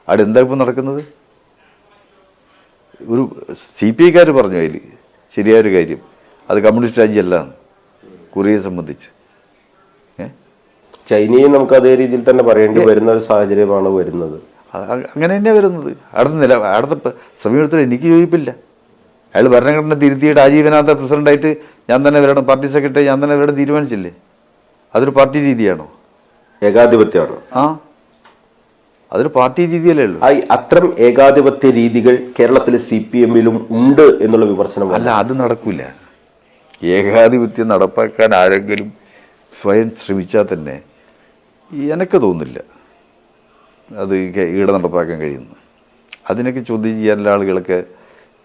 അവിടെ എന്താ ഇപ്പം നടക്കുന്നത്? ഒരു CPI-ക്കാർ പറഞ്ഞു അതിൽ ശരിയായൊരു കാര്യം, അത് കമ്മ്യൂണിസ്റ്റ് രാജ്യമല്ല കൊറിയയെ സംബന്ധിച്ച്. ചൈനയെ നമുക്ക് അതേ രീതിയിൽ തന്നെ പറയേണ്ടി വരുന്ന ഒരു സാഹചര്യമാണ് വരുന്നത്. അങ്ങനെ തന്നെയാണ് വരുന്നത്. അവിടുത്തെ സമീപത്തിൽ എനിക്ക് യോജിപ്പില്ല. അയാൾ ഭരണഘടന തിരുത്തിയിട്ട് ആജീവനാന്ത പ്രസിഡന്റായിട്ട് ഞാൻ തന്നെ വരണം, പാർട്ടി സെക്രട്ടറി ഞാൻ തന്നെ വരണം തീരുമാനിച്ചില്ലേ? അതൊരു പാർട്ടി രീതിയാണോ? ഏകാധിപത്യമാണോ? അതൊരു പാർട്ടി രീതിയല്ലേ ഉള്ളൂ. അത്തരം ഏകാധിപത്യ രീതികൾ കേരളത്തിലെ CPM-ലും ഉണ്ട് എന്നുള്ള വിമർശനം. അല്ല, അത് നടക്കില്ല. ഏകാധിപത്യം നടപ്പാക്കാൻ ആരെങ്കിലും സ്വയം ശ്രമിച്ചാൽ തന്നെ എനിക്ക് തോന്നുന്നില്ല അത് ഈടെ നടപ്പാക്കാൻ കഴിയുന്നു. അതിനൊക്കെ ചോദ്യം ചെയ്യാനുള്ള ആളുകളൊക്കെ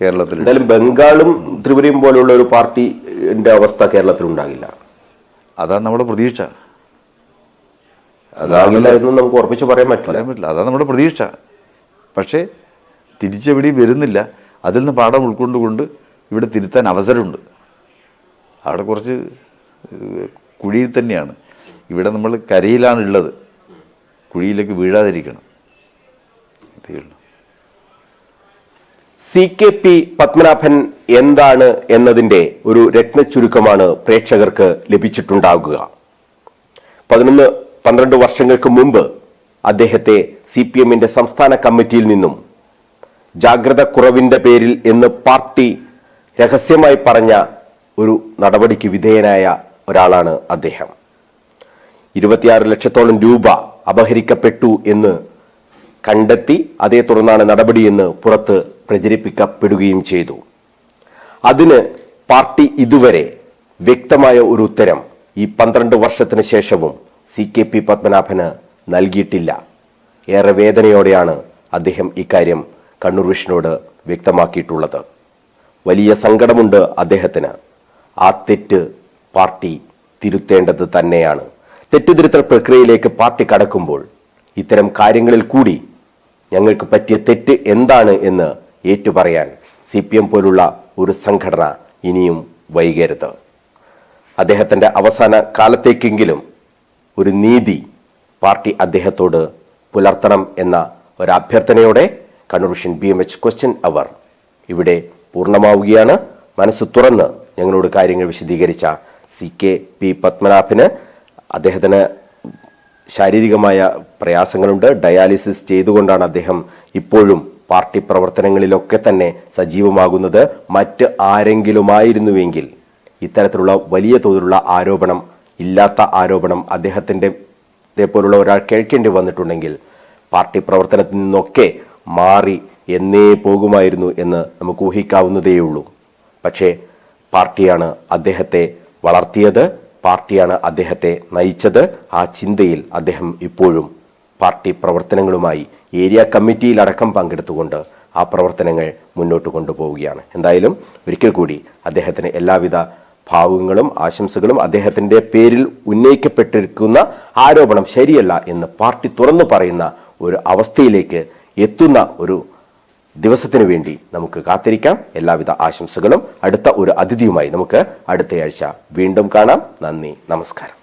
കേരളത്തിൽ. എന്തായാലും ബംഗാളും ത്രിപുരയും പോലുള്ള ഒരു പാർട്ടിന്റെ അവസ്ഥ കേരളത്തിൽ ഉണ്ടാകില്ല. അതാണ് നമ്മുടെ പ്രതീക്ഷ. അതാകില്ല എന്ന് നമുക്ക് ഉറപ്പിച്ച് പറയാൻ പറ്റില്ല. അതാണ് നമ്മുടെ പ്രതീക്ഷ. പക്ഷേ തിരിച്ചെവിടെയും വരുന്നില്ല. അതിൽ നിന്ന് പാഠം ഉൾക്കൊണ്ടുകൊണ്ട് ഇവിടെ തിരുത്താൻ അവസരമുണ്ട്. അവിടെ കുറച്ച് കുഴിയിൽ തന്നെയാണ്. ഇവിടെ നമ്മൾ കരയിലാണുള്ളത്, കുഴിയിലേക്ക് വീഴാതിരിക്കണം. അതേ ഉള്ളൂ. CKP പത്മനാഭൻ എന്താണ് എന്നതിന്റെ ഒരു രത്നച്ചുരുക്കമാണ് പ്രേക്ഷകർക്ക് ലഭിച്ചിട്ടുണ്ടാകുക. 11-12 വർഷങ്ങൾക്ക് മുമ്പ് അദ്ദേഹത്തെ CPM-ന്റെ സംസ്ഥാന കമ്മിറ്റിയിൽ നിന്നും ജാഗ്രത കുറവിന്റെ പേരിൽ എന്ന് പാർട്ടി രഹസ്യമായി പറഞ്ഞ ഒരു നടപടിക്ക് വിധേയനായ ഒരാളാണ് അദ്ദേഹം. 26 ലക്ഷത്തോളം രൂപ അപഹരിക്കപ്പെട്ടു എന്ന് കണ്ടെത്തി, അതേ തുടർന്നാണ് നടപടിയെന്ന് പുറത്ത് പ്രചരിപ്പിക്കപ്പെടുകയും ചെയ്തു. അതിന് പാർട്ടി ഇതുവരെ വ്യക്തമായ ഒരു ഉത്തരം ഈ 12 വർഷത്തിന് ശേഷവും CKP പത്മനാഭന് നൽകിയിട്ടില്ല. ഏറെ വേദനയോടെയാണ് അദ്ദേഹം ഇക്കാര്യം കണ്ണൂർ വിഷനോട് വ്യക്തമാക്കിയിട്ടുള്ളത്. വലിയ സങ്കടമുണ്ട് അദ്ദേഹത്തിന്. ആ തെറ്റ് പാർട്ടി തിരുത്തേണ്ടത് തന്നെയാണ്. തെറ്റുതിരുത്തൽ പ്രക്രിയയിലേക്ക് പാർട്ടി കടക്കുമ്പോൾ ഇത്തരം കാര്യങ്ങളിൽ കൂടി ഞങ്ങൾക്ക് പറ്റിയ തെറ്റ് എന്താണ് എന്ന് ഏറ്റുപറയാൻ CPM പോലുള്ള ഒരു സംഘടന ഇനിയും വൈകരുത്. അദ്ദേഹത്തിന്റെ അവസാന കാലത്തേക്കെങ്കിലും ഒരു നീതി പാർട്ടി അദ്ദേഹത്തോട് പുലർത്തണം എന്ന ഒരഭ്യർത്ഥനയോടെ കണ്ണൂർ വിഷൻ BMH ക്വസ്റ്റ്യൻ അവർ ഇവിടെ പൂർണ്ണമാവുകയാണ്. മനസ്സ് തുറന്ന് ഞങ്ങളോട് കാര്യങ്ങൾ വിശദീകരിച്ച CKP പത്മനാഭന്, അദ്ദേഹത്തിന് ശാരീരികമായ പ്രയാസങ്ങളുണ്ട്. ഡയാലിസിസ് ചെയ്തുകൊണ്ടാണ് അദ്ദേഹം ഇപ്പോഴും പാർട്ടി പ്രവർത്തനങ്ങളിലൊക്കെ തന്നെ സജീവമാകുന്നത്. മറ്റ് ആരെങ്കിലുമായിരുന്നുവെങ്കിൽ ഇത്തരത്തിലുള്ള വലിയ തോതിലുള്ള ആരോപണം, ഇല്ലാത്ത ആരോപണം അദ്ദേഹത്തിൻ്റെ പോലുള്ള ഒരാൾ കേൾക്കേണ്ടി വന്നിട്ടുണ്ടെങ്കിൽ പാർട്ടി പ്രവർത്തനത്തിൽ നിന്നൊക്കെ മാറി എന്നേ പോകുമായിരുന്നു എന്ന് നമുക്ക് ഊഹിക്കാവുന്നതേയുള്ളൂ. പക്ഷേ പാർട്ടിയാണ് അദ്ദേഹത്തെ വളർത്തിയത്, പാർട്ടിയാണ് അദ്ദേഹത്തെ നയിച്ചത്. ആ ചിന്തയിൽ അദ്ദേഹം ഇപ്പോഴും പാർട്ടി പ്രവർത്തനങ്ങളുമായി ഏരിയ കമ്മിറ്റിയിലടക്കം പങ്കെടുത്തുകൊണ്ട് ആ പ്രവർത്തനങ്ങൾ മുന്നോട്ട് കൊണ്ടുപോവുകയാണ്. എന്തായാലും ഒരിക്കൽ കൂടി അദ്ദേഹത്തിന് എല്ലാവിധ ഭാവുകങ്ങളും ആശംസകളും. അദ്ദേഹത്തിന്റെ പേരിൽ ഉന്നയിക്കപ്പെട്ടിരിക്കുന്ന ആരോപണം ശരിയല്ല എന്ന് പാർട്ടി തുറന്നു പറയുന്ന ഒരു അവസ്ഥയിലേക്ക് എത്തുന്ന ഒരു ദിവസത്തിനു വേണ്ടി നമുക്ക് കാത്തിരിക്കാം. എല്ലാവിധ ആശംസകളും. അടുത്ത ഒരു അതിഥിയുമായി നമുക്ക് അടുത്തയാഴ്ച വീണ്ടും കാണാം. നന്ദി, നമസ്കാരം.